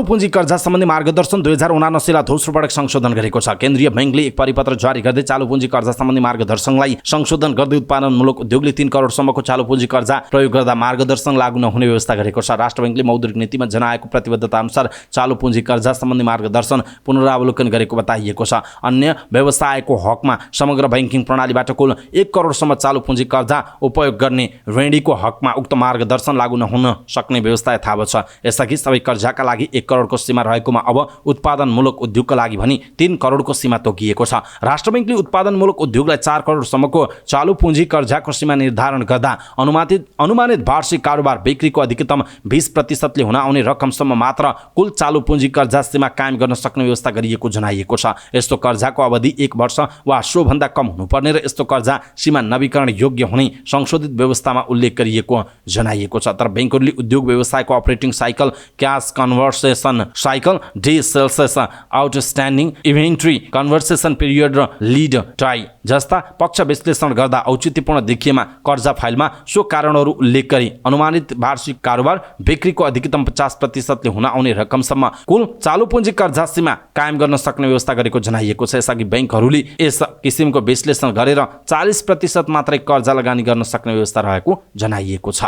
पुँजी कर्जा सम्बन्धी मार्गदर्शन 2079 लाई दोस्रो पटक संशोधन गरेको छ। केन्द्रीय बैंकले एक परिपत्र जारी गर्दै चालू पुँजी कर्जा सम्बन्धी मार्गदर्शनलाई संशोधन गर्दै उत्पादनमूलक उद्योगले 3 करोडसम्मको चालू पुँजी कर्जा प्रयोग गर्दा मार्गदर्शन लागू नहुने व्यवस्था गरेको छ। राष्ट्र बैंकले मौद्रिक नीतिमा जनाएको प्रतिबद्धता अनुसार चालू पुँजी कर्जा सम्बन्धी मार्गदर्शन पुनरावलोकन गरेको बताइएको छ। अन्य व्यवसायको हकमा समग्र बैंकिङ प्रणालीबाट कुल 1 करोडसम्म चालू पुँजी कर्जा उपयोग गर्ने ऋणीको हकमा उक्त मार्गदर्शन लागू नहुन सक्ने व्यवस्था यथावत छ। यसअघि सबै कर्जाका लागि 1 करोडको सीमा रहेकोमा अब उत्पादनमूलक उद्योगका लागि भनी 3 करोडको सीमा तोकिएको छ। राष्ट्र बैंकले उत्पादनमूलक उद्योगलाई 4 करोडसम्मको चालू पुँजी कर्जाको सीमा निर्धारण गर्दा अनुमानित वार्षिक कारोबार बिक्रीको अधिकतम 20% हुन आउने रकमसम्म मात्र कुल चालू पुँजी कर्जा सीमा कायम गर्न सक्ने व्यवस्था गरिएको जनाइएको छ। यस्तो कर्जाको अवधि 1 वर्ष वा सोभन्दा कम हुनुपर्ने र यस्तो कर्जा सीमा नवीकरण योग्य हुने संशोधित व्यवस्थामा उल्लेख गरिएको जनाइएको छ। तर बैंकहरूले उद्योग व्यवसायको operating cycle, cash conversion cycle, day sales outstanding inventory conversion period र लीड टाइ जस्ता पक्ष विश्लेषण गर्दा औचित्यपूर्ण देखिएमा कर्जा फाइलमा सो कारणहरू उल्लेख गरी अनुमानित वार्षिक कारोबार बिक्रीको अधिकतम 50%ले हुन आउने रकमसम्म कुल चालू पुँजी कर्जा सीमा कायम गर्न सक्ने व्यवस्था गरेको जनाइएको छ। यसअघि बैंकहरूले यस किसिमको विश्लेषण गरेर 40% मात्रै कर्जा लगानी गर्न सक्ने व्यवस्था रहेको जनाइएको छ।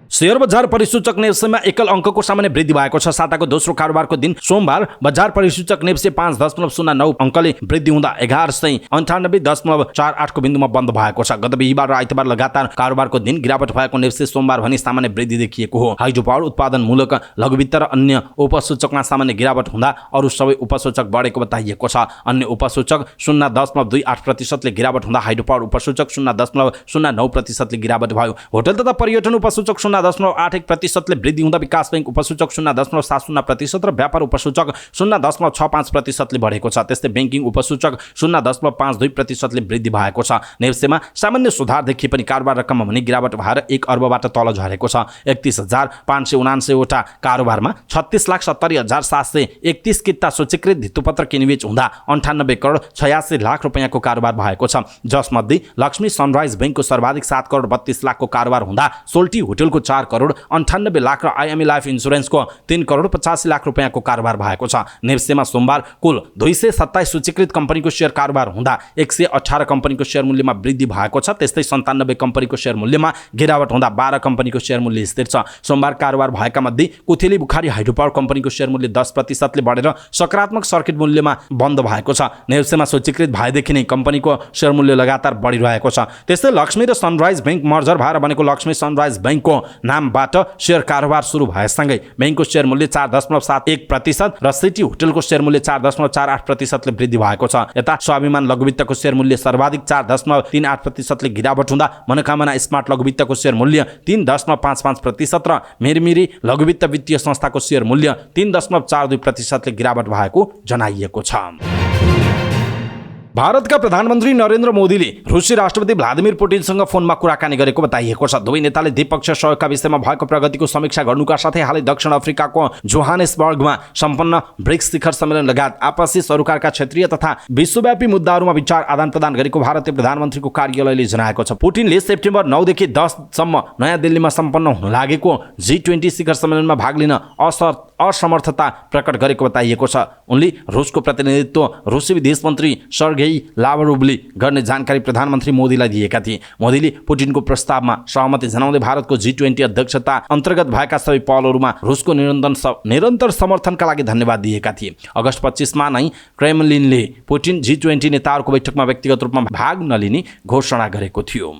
शेयर बजार परिसूचक नेप्सेमा एकल अङ्कको सामान्य वृद्धि भएको छ। साताको दोस्रो कारोबारको दिन सोमबार बजार परिसूचक नेप्से 5.09 अङ्कले वृद्धि हुँदा 1198.48 को बिन्दुमा बन्द भएको छ। गत बिहीबार र आइतबार लगातार कारोबारको दिन गिरावट भएको नेप्से सोमबार भने सामान्य वृद्धि देखिएको हो। हाइड्रोपावर, उत्पादनमूलक लघुवित्त र अन्य उपसूचकमा सामान्य गिरावट हुँदा अरू सबै उपसूचक बढेको बताइएको छ। अन्य उपसूचक 0.28% ले गिरावट हुँदा हाइड्रोपावर उपसूचक 0.09% ले गिरावट भयो। होटल तथा पर्यटन उपसूचक 0.81% ले वृद्धि हुँदा विकास बैंक उपसूचक 0.70% र व्यापार उपसूचक 0.65% ले बढेको छ। त्यस्तै बैंकिङ उपसूचक 0.52% ले वृद्धि भएको छ। नेप्सेमा सामान्य सुधार देखिए पनि कारोबार रकममा भने गिरावट भएर 1 अर्बबाट तल झरेको छ। 31,579 वटा कारोबारमा 36,70,731 किता सूचीकृत धितोपत्र किनिबेच हुँदा 98,86,00,000 रुपैयाँको कारोबार भएको छ। जसमध्ये लक्ष्मी सनराइज बैंकको सर्वाधिक 7,32,00,000 को कारोबार हुँदा सोल्टी होटलको 4,98,00,000 र आइएमई लाइफ इन्स्योरेन्सको 3,85,00,000 रुपैयाँको कारोबार भएको छ। नेप्सेमा सोमबार कुल 227 सूचीकृत कम्पनीको शेयर कारोबार हुँदा 118 कम्पनीको शेयर मूल्यमा वृद्धि भएको छ। त्यस्तै 97 कम्पनीको शेयर मूल्यमा गिरावट हुँदा 12 कम्पनीको शेयर मूल्य स्थिर छ। सोमबार कारोबार भएका मध्ये कुथेली बुखारी हाइड्रोपावर कम्पनीको शेयर मूल्य 10% ले बढेर सकारात्मक सर्किट मूल्यमा बन्द भएको छ। नेप्सेमा सूचीकृत भएदेखि नै कम्पनीको शेयर मूल्य लगातार बढिरहेको छ। त्यस्तै लक्ष्मी र सनराइज बैंक मर्जर भएर बनेको लक्ष्मी सनराइज बैंकको नामबाट शेयर कारोबार सुरु भएसँगै बैंकको शेयर मूल्य 4.71% र सिटी होटलको शेयर मूल्य 4.48% ले वृद्धि भएको छ। यता स्वाभिमान लघुवित्तको शेयर मूल्य सर्वाधिक 4.38% ले गिरावट हुँदा मनोकामना स्मार्ट लघुवित्तको शेयर मूल्य 3.55% र मेरमिरी लघुवित्त वित्तीय संस्थाको शेयर मूल्य 3.42% ले गिरावट भएको जनाइएको छ। भारतका प्रधानमन्त्री नरेन्द्र मोदीले रुसी राष्ट्रपति भ्लादिमिर पुटिनसँग फोनमा कुराकानी गरेको बताइएको छ। दुवै नेताले द्विपक्षीय सहयोगका विषयमा भएको प्रगतिको समीक्षा गर्नुका साथै हालै दक्षिण अफ्रिकाको जोहानेसबर्गमा सम्पन्न ब्रिक्स शिखर सम्मेलन लगायत आपसी सरोकारका क्षेत्रीय तथा विश्वव्यापी मुद्दाहरूमा विचार आदान प्रदान गरेको भारतीय प्रधानमन्त्रीको कार्यालयले जनाएको छ। पुटिनले सेप्टेम्बर 9 देखि 10 सम्म नयाँ दिल्लीमा सम्पन्न हुन लागेको G20 शिखर सम्मेलनमा भाग लिन असमर्थता प्रकट गरेको बताइएको छ। उनले रुसको प्रतिनिधित्व रुसी विदेश मन्त्री सर्गेई लाभरोभले गर्ने जानकारी प्रधानमन्त्री मोदीलाई दिएका थिए। मोदीले पुटिनको प्रस्तावमा सहमति जनाउँदै भारतको G20 अध्यक्षता अन्तर्गत भएका सबै पहलहरूमा रुसको निरन्तर समर्थनका लागि धन्यवाद दिएका थिए। अगस्त 25 मा नै क्रेमलिनले पुटिन G20 नेताहरूको बैठकमा व्यक्तिगत रूपमा भाग नलिने घोषणा गरेको थियो।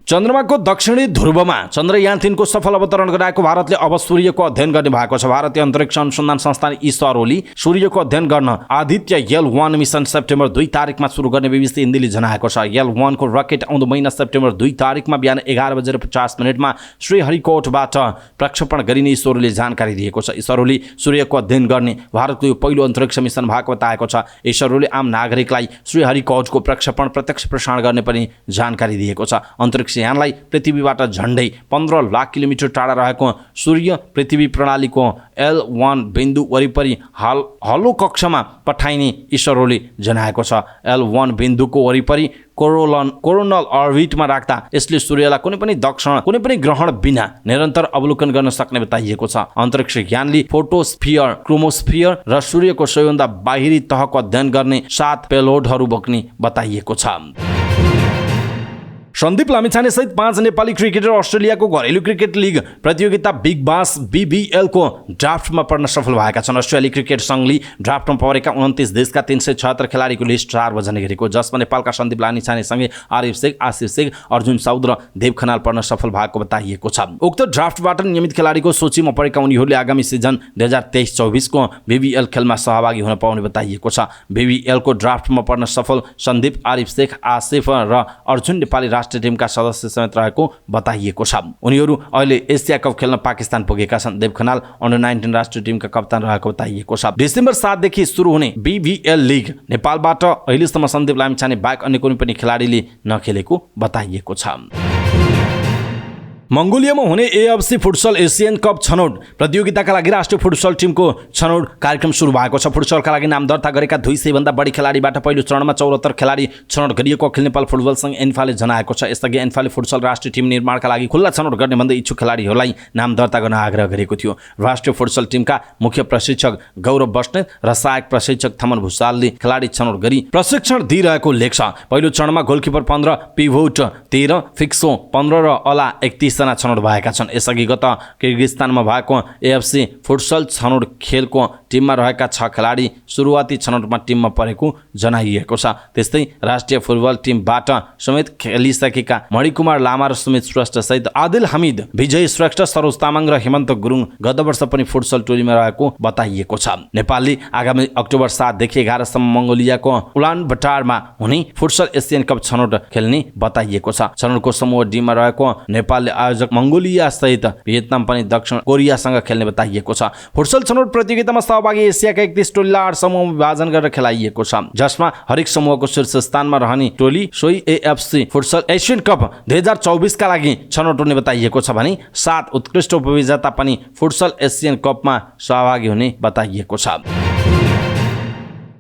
चन्द्रमाको दक्षिणी ध्रुवमा चन्द्रयान-3 को सफल अवतरण गराएको भारतले अब सूर्यको अध्ययन गर्ने भएको छ। भारतीय अन्तरिक्ष अनुसन्धान संस्थान इसरोले सूर्यको अध्ययन गर्न आदित्य L1 मिसन सेप्टेम्बर 2 तारिकमा सुरु गर्ने बीबीसी हिन्दीले जनाएको छ। L1 को रकेट आउँदो महिना सेप्टेम्बर 2 तारिकमा बिहान 11:50 श्रीहरिकोटबाट प्रक्षेपण गरिने इसरोले जानकारी दिएको छ। इसरोले सूर्यको अध्ययन गर्ने भारतको यो पहिलो अन्तरिक्ष मिसन भएको बताएको छ। इसरोले आम नागरिकलाई श्रीहरिकोटको प्रक्षेपण प्रत्यक्ष प्रसारण गर्ने पनि जानकारी दिएको छ। अन्तरिक्ष यानलाई पृथ्वीबाट झन्डै 15 लाख किलोमिटर टाढा रहेको सूर्य पृथ्वी प्रणालीको L1 बिन्दु वरिपरि हलो कक्षमा पठाइने इसरोले जनाएको छ। L1 बिन्दुको वरिपरि कोरोनल अर्बिटमा राख्दा यसले सूर्यलाई कुनै पनि ग्रहण बिना निरन्तर अवलोकन गर्न सक्ने बताइएको छ। अन्तरिक्ष यानले फोटोस्फियर, क्रोमोस्फियर र सूर्यको सबैभन्दा बाहिरी तहको अध्ययन गर्ने 7 पेलोडहरू बोक्ने बताइएको छ। सन्दीप लामिछाने सहित 5 नेपाली क्रिकेटर अस्ट्रेलियाको घरेलु क्रिकेट लिग प्रतियोगिता बिग बास BBL को ड्राफ्टमा पर्न सफल भएका छन्। अस्ट्रेलिया क्रिकेट संघले ड्राफ्टमा परेका 29 देशका 376 खेलाडीको लिस्ट सार्वजनिक गरेको, जसमा नेपालका सन्दीप लामिछाने सँगै आरिफ शेख, आसिफ शेख, अर्जुन साउद र देव खनाल पर्न सफल भएको बताइएको छ। उक्त ड्राफ्टबाट नियमित खेलाडीको सूचीमा परेका उनीहरूले आगामी सिजन 2023-24 को BBL खेलमा सहभागी हुन पाउने बताइएको छ। BBL को ड्राफ्टमा पर्न सफल सन्दीप, आरिफ शेख, आसिफ र अर्जुन नेपाली राष्ट्रिय टिमका सदस्य समेत रहेको बताइएको छ। उनीहरू अहिले एसिया कप खेल्न पाकिस्तान पुगेका छन्। देव खनाल अन्डर-19 राष्ट्रिय टिमका कप्तान रहेको बताइएको छ। डिसेम्बर 7 देखि सुरु हुने BBL लिग नेपालबाट अहिलेसम्म सन्दीप लामिछाने बाहेक अन्य कुनै पनि खेलाडीले नखेलेको बताइएको छ। मंगोलियामा हुने AFC फुटसल एसियन कप छनौट प्रतियोगिताका लागि राष्ट्रिय फुटसल टिमको छनौट कार्यक्रम सुरु भएको छ। फुटसलका लागि नाम दर्ता गरेका 200 भन्दा बढी खेलाडीबाट पहिलो चरणमा 74 खेलाडी छनौट गरिएको अखिल नेपाल फुटबल संघ एन्फाले जनाएको छ। यसअघि एन्फाले फुटसल राष्ट्रिय टिम निर्माणका लागि खुल्ला छनौट गर्ने भन्दै इच्छुक खेलाडीहरूलाई नाम दर्ता गर्न आग्रह गरेको थियो। राष्ट्रिय फुटसल टिमका मुख्य प्रशिक्षक गौरव बस्नेत र सहायक प्रशिक्षक थमन भुसालले खेलाडी छनौट गरी प्रशिक्षण दिइरहेको लेख छ। पहिलो चरणमा गोलकिपर 15, पिभोट 13, फिक्सो 15 र अला 31 जना छनौट भएका छन्। यसअघि गत किर्गिस्तानमा भएको AFC फुटसल छनौट खेलको टिममा रहेका 6 खेलाडी सुरुवाती छनौटमा टिममा परेको जनाइएको छ। त्यस्तै राष्ट्रिय फुटबल टिमबाट समेत खेलिसकेका मणिकुमार लामा र सुमित श्रेष्ठ सहित आदिल हमिद, विजय श्रेष्ठ, सरोज तामाङ र हेमन्त गुरुङ गत वर्ष पनि फुटसल टोलीमा रहेको बताइएको छ। नेपालले आगामी अक्टोबर 7 देखि 11 सम्म मंगोलियाको उलानबटारमा हुने फुटसल एसियन कप छनौट खेल्ने बताइएको छ। छनौटको समूह D मा रहेको नेपालले आयोजक मंगोलिया सहित भियतनाम पनि दक्षिण कोरियासँग खेल्ने बताइएको छ। फुटसल छनौट प्रतियोगितामा सहभागी एसियाका 31 टोलीलाई 8 समूहमा विभाजन गरेर खेलाइएको छ, जसमा हरेक समूहको शीर्ष स्थानमा रहने टोली सोही AFC फुटसल एसियन कप 2024 का लागि छनौट हुने बताइएको छ भने 7 उत्कृष्ट उपविजेता पनि फुटसल एसियन कपमा सहभागी हुने बताइएको छ।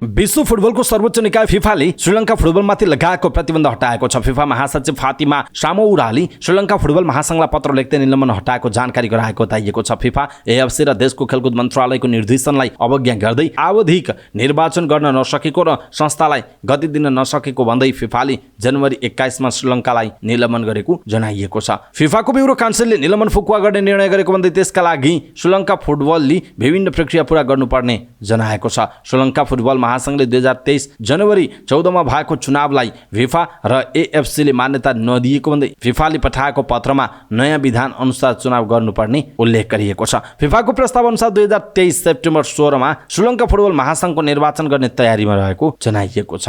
विश्व फुटबलको सर्वोच्च निकाय फिफाले श्रीलङ्का फुटबलमाथि लगाएको प्रतिबन्ध हटाएको छ। फिफा महासचिव फातिमा सामौराले श्रीलङ्का फुटबल महासंघलाई पत्र लेख्दै निलम्बन हटाएको जानकारी गराएको बताइएको छ। फिफा AFC र देशको खेलकुद मन्त्रालयको निर्देशनलाई अवज्ञा गर्दै आवधिक निर्वाचन गर्न नसकेको र संस्थालाई गति दिन नसकेको भन्दै फिफाले जनवरी 21 मा श्रीलङ्कालाई निलम्बन गरेको जनाइएको छ। फिफाको ब्युरो काउन्सिलले निलम्बन फुकुवा गर्ने निर्णय गरेको भन्दै त्यसका लागि श्रीलङ्का फुटबलले विभिन्न प्रक्रिया पूरा गर्नुपर्ने जनाएको छ। श्रीलङ्का फुटबल महासंघले 2023 जनवरी 14 मा भएको चुनावलाई फिफा र AFC ले मान्यता नदिएको भन्दै फिफाले पठाएको पत्रमा नयाँ विधान अनुसार चुनाव गर्नुपर्ने उल्लेख गरिएको छ। फिफाको प्रस्ताव अनुसार 2023 सेप्टेम्बर 16 मा श्रीलङ्का फुटबल महासंघको निर्वाचन गर्ने तयारीमा रहेको जनाइएको छ।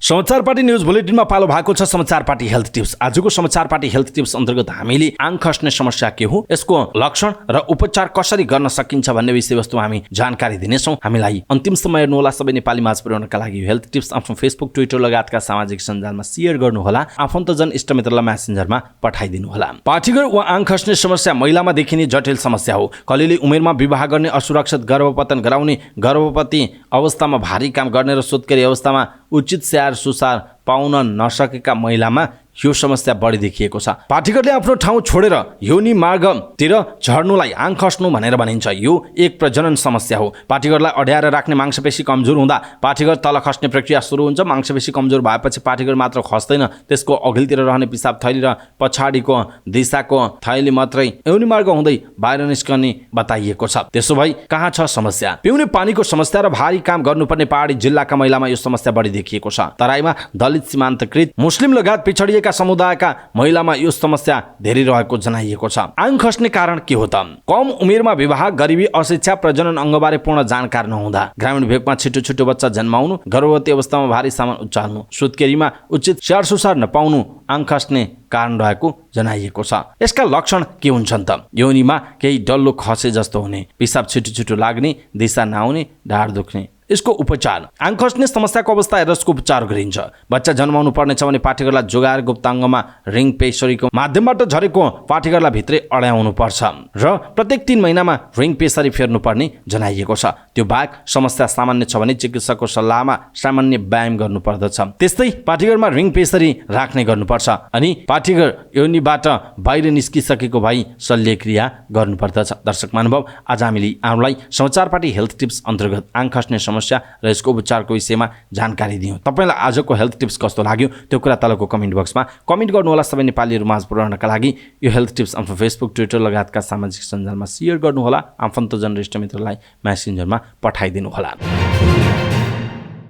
समाचार पार्टी न्यूज बुलेटिनमा पालो भएको छ समाचार पार्टी हेल्थ टिप्स। आजको समाचार पार्टी हेल्थ टिप्स अन्तर्गत हामीले आङ खस्ने समस्या के हो, यसको लक्षण र उपचार कसरी गर्न सकिन्छ भन्ने विषयवस्तुमा हामी जानकारी दिनेछौँ। हामीलाई अन्तिम समय हेर्नुहोला। सबै नेपाली माझ पुर्याउनका लागि हेल्थ टिप्स आफ्नो फेसबुक, ट्विटर लगायतका सामाजिक सञ्जालमा शेयर गर्नुहोला। आफन्तजन इष्टमित्रलाई मेसेन्जरमा पठाइदिनुहोला। पाठीगर वा आङ खस्ने समस्या महिलामा देखिने जटिल समस्या हो। कलिले उमेरमा विवाह गर्ने, असुरक्षित गर्भपतन गराउने, गर्भवती अवस्थामा भारी काम गर्ने र सुत्केरी अवस्थामा उचित स्याहार सुसार पाउन नसकेका महिलामा यो समस्या बढी देखिएको छ। पाठीगरले आफ्नो ठाउँ छोडेर योनि मार्गतिर झर्नुलाई आङ खस्नु भनेर भनिन्छ। यो एक प्रजनन समस्या हो। पाठीगरलाई अड्याएर राख्ने मांसपेशी कमजोर हुँदा पाठीगर तल खस्ने प्रक्रिया सुरु हुन्छ। मांसपेशी कमजोर भएपछि पाठीगर मात्र खस्दैन, त्यसको अघिल्तिर रहने पिसाब थैली र पछाडिको दिशाको थैली मात्रै योनि मार्ग हुँदै बाहिर निस्कने बताइएको छ। त्यसो भई कहाँ छ समस्या? पिउने पानीको समस्या र भारी काम गर्नुपर्ने पहाडी जिल्लाका महिलामा यो समस्या बढी देखिएको छ। तराईमा दलित, सीमान्तकृत, मुस्लिम लगायत पिछडिएका समुदायका महिलामा यो समस्या धेरै रहेको जनाइएको छ। आङ खस्ने कारण के हो त? कम उमेरमा विवाह, गरिबी, अशिक्षा, प्रजनन अङ्गबारे पूर्ण जानकार नहुँदा, ग्रामीण भेगमा छिटो छिटो बच्चा जन्माउनु, गर्भवती अवस्थामा भारी सामान उचाल्नु, सुत्केरीमा उचित स्याहार सुसार नपाउनु आङ खस्ने कारण रहेको जनाइएको छ। यसका लक्षण के हुन्छन् त? योनिमा केही डल्लो खसे जस्तो हुने, पिसाब छिटो छिटो लाग्ने, दिशा नआउने, ढाड दुख्ने, यसको उपचार आङ खस्ने समस्याको अवस्था हेरेर यसको उपचार गरिन्छ। बच्चा जन्माउनु पर्नेछ भने पाठेघरलाई जोगाएर गुप्ताङ्गमा रिङ पेसरीको माध्यमबाट झरेको पाठेघरलाई भित्रै अड्याउनु पर्छ र प्रत्येक 3 महिनामा रिङ पेसरी फेर्नुपर्ने जनाइएको छ। त्यो बाहेक समस्या सामान्य छ भने चिकित्सकको सल्लाहमा सामान्य व्यायाम गर्नुपर्दछ। त्यस्तै पाठेघरमा रिङ पेसरी राख्ने गर्नुपर्छ अनि पाठेघर योनिबाट बाहिर निस्किसकेको भई शल्यक्रिया गर्नुपर्दछ। दर्शक महानुभाव, आज हामीले हामीलाई समाचार पार्टी हेल्थ टिप्स अन्तर्गत आङ खस्ने समस्या र यसको उपचारको विषयमा जानकारी दियौँ। तपाईँलाई आजको हेल्थ टिप्स कस्तो लाग्यो त्यो कुरा तलको कमेन्ट बक्समा कमेन्ट गर्नुहोला। सबै नेपालीहरू माझ पुर्याउनका लागि यो हेल्थ टिप्स आफ्नो फेसबुक, ट्विटर लगायतका सामाजिक सञ्जालमा शेयर गर्नुहोला। आफन्तजन इष्ट मित्रलाई म्यासेन्जरमा पठाइदिनुहोला।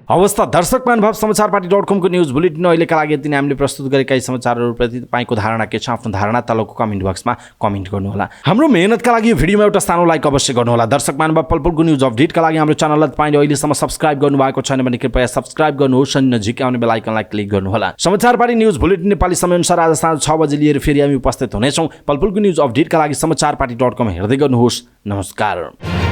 अवस्था दर्शक महानुभाव, समाचारपाटी.com को न्युज बुलेटिन अहिलेका लागि यति नै हामीले प्रस्तुत गरेका समाचारहरूप्रति तपाईँको धारणा के छ? आफ्नो धारणा तलको कमेन्ट बक्समा कमेन्ट गर्नुहोला। हाम्रो मेहनतका लागि यो भिडियोमा एउटा सानो लाइक अवश्य गर्नुहोला। दर्शक महानुभाव, पलपलको न्युज अपडेटका लागि हाम्रो च्यानललाई तपाईँले अहिलेसम्म सब्स्क्राइब गर्नुभएको छैन भने कृपया सब्स्क्राइब गर्नुहोस् अनि नजिकै आउने बेल आइकनलाई क्लिक गर्नुहोला। समाचारपाटी न्युज बुलेटिन नेपाली समयअनुसार आज साँझ 6 बजे लिएर फेरि हामी उपस्थित हुनेछौँ। पलपलको न्युज अपडेटका लागि समाचारपाटी.com हेर्दै गर्नुहोस्। नमस्कार।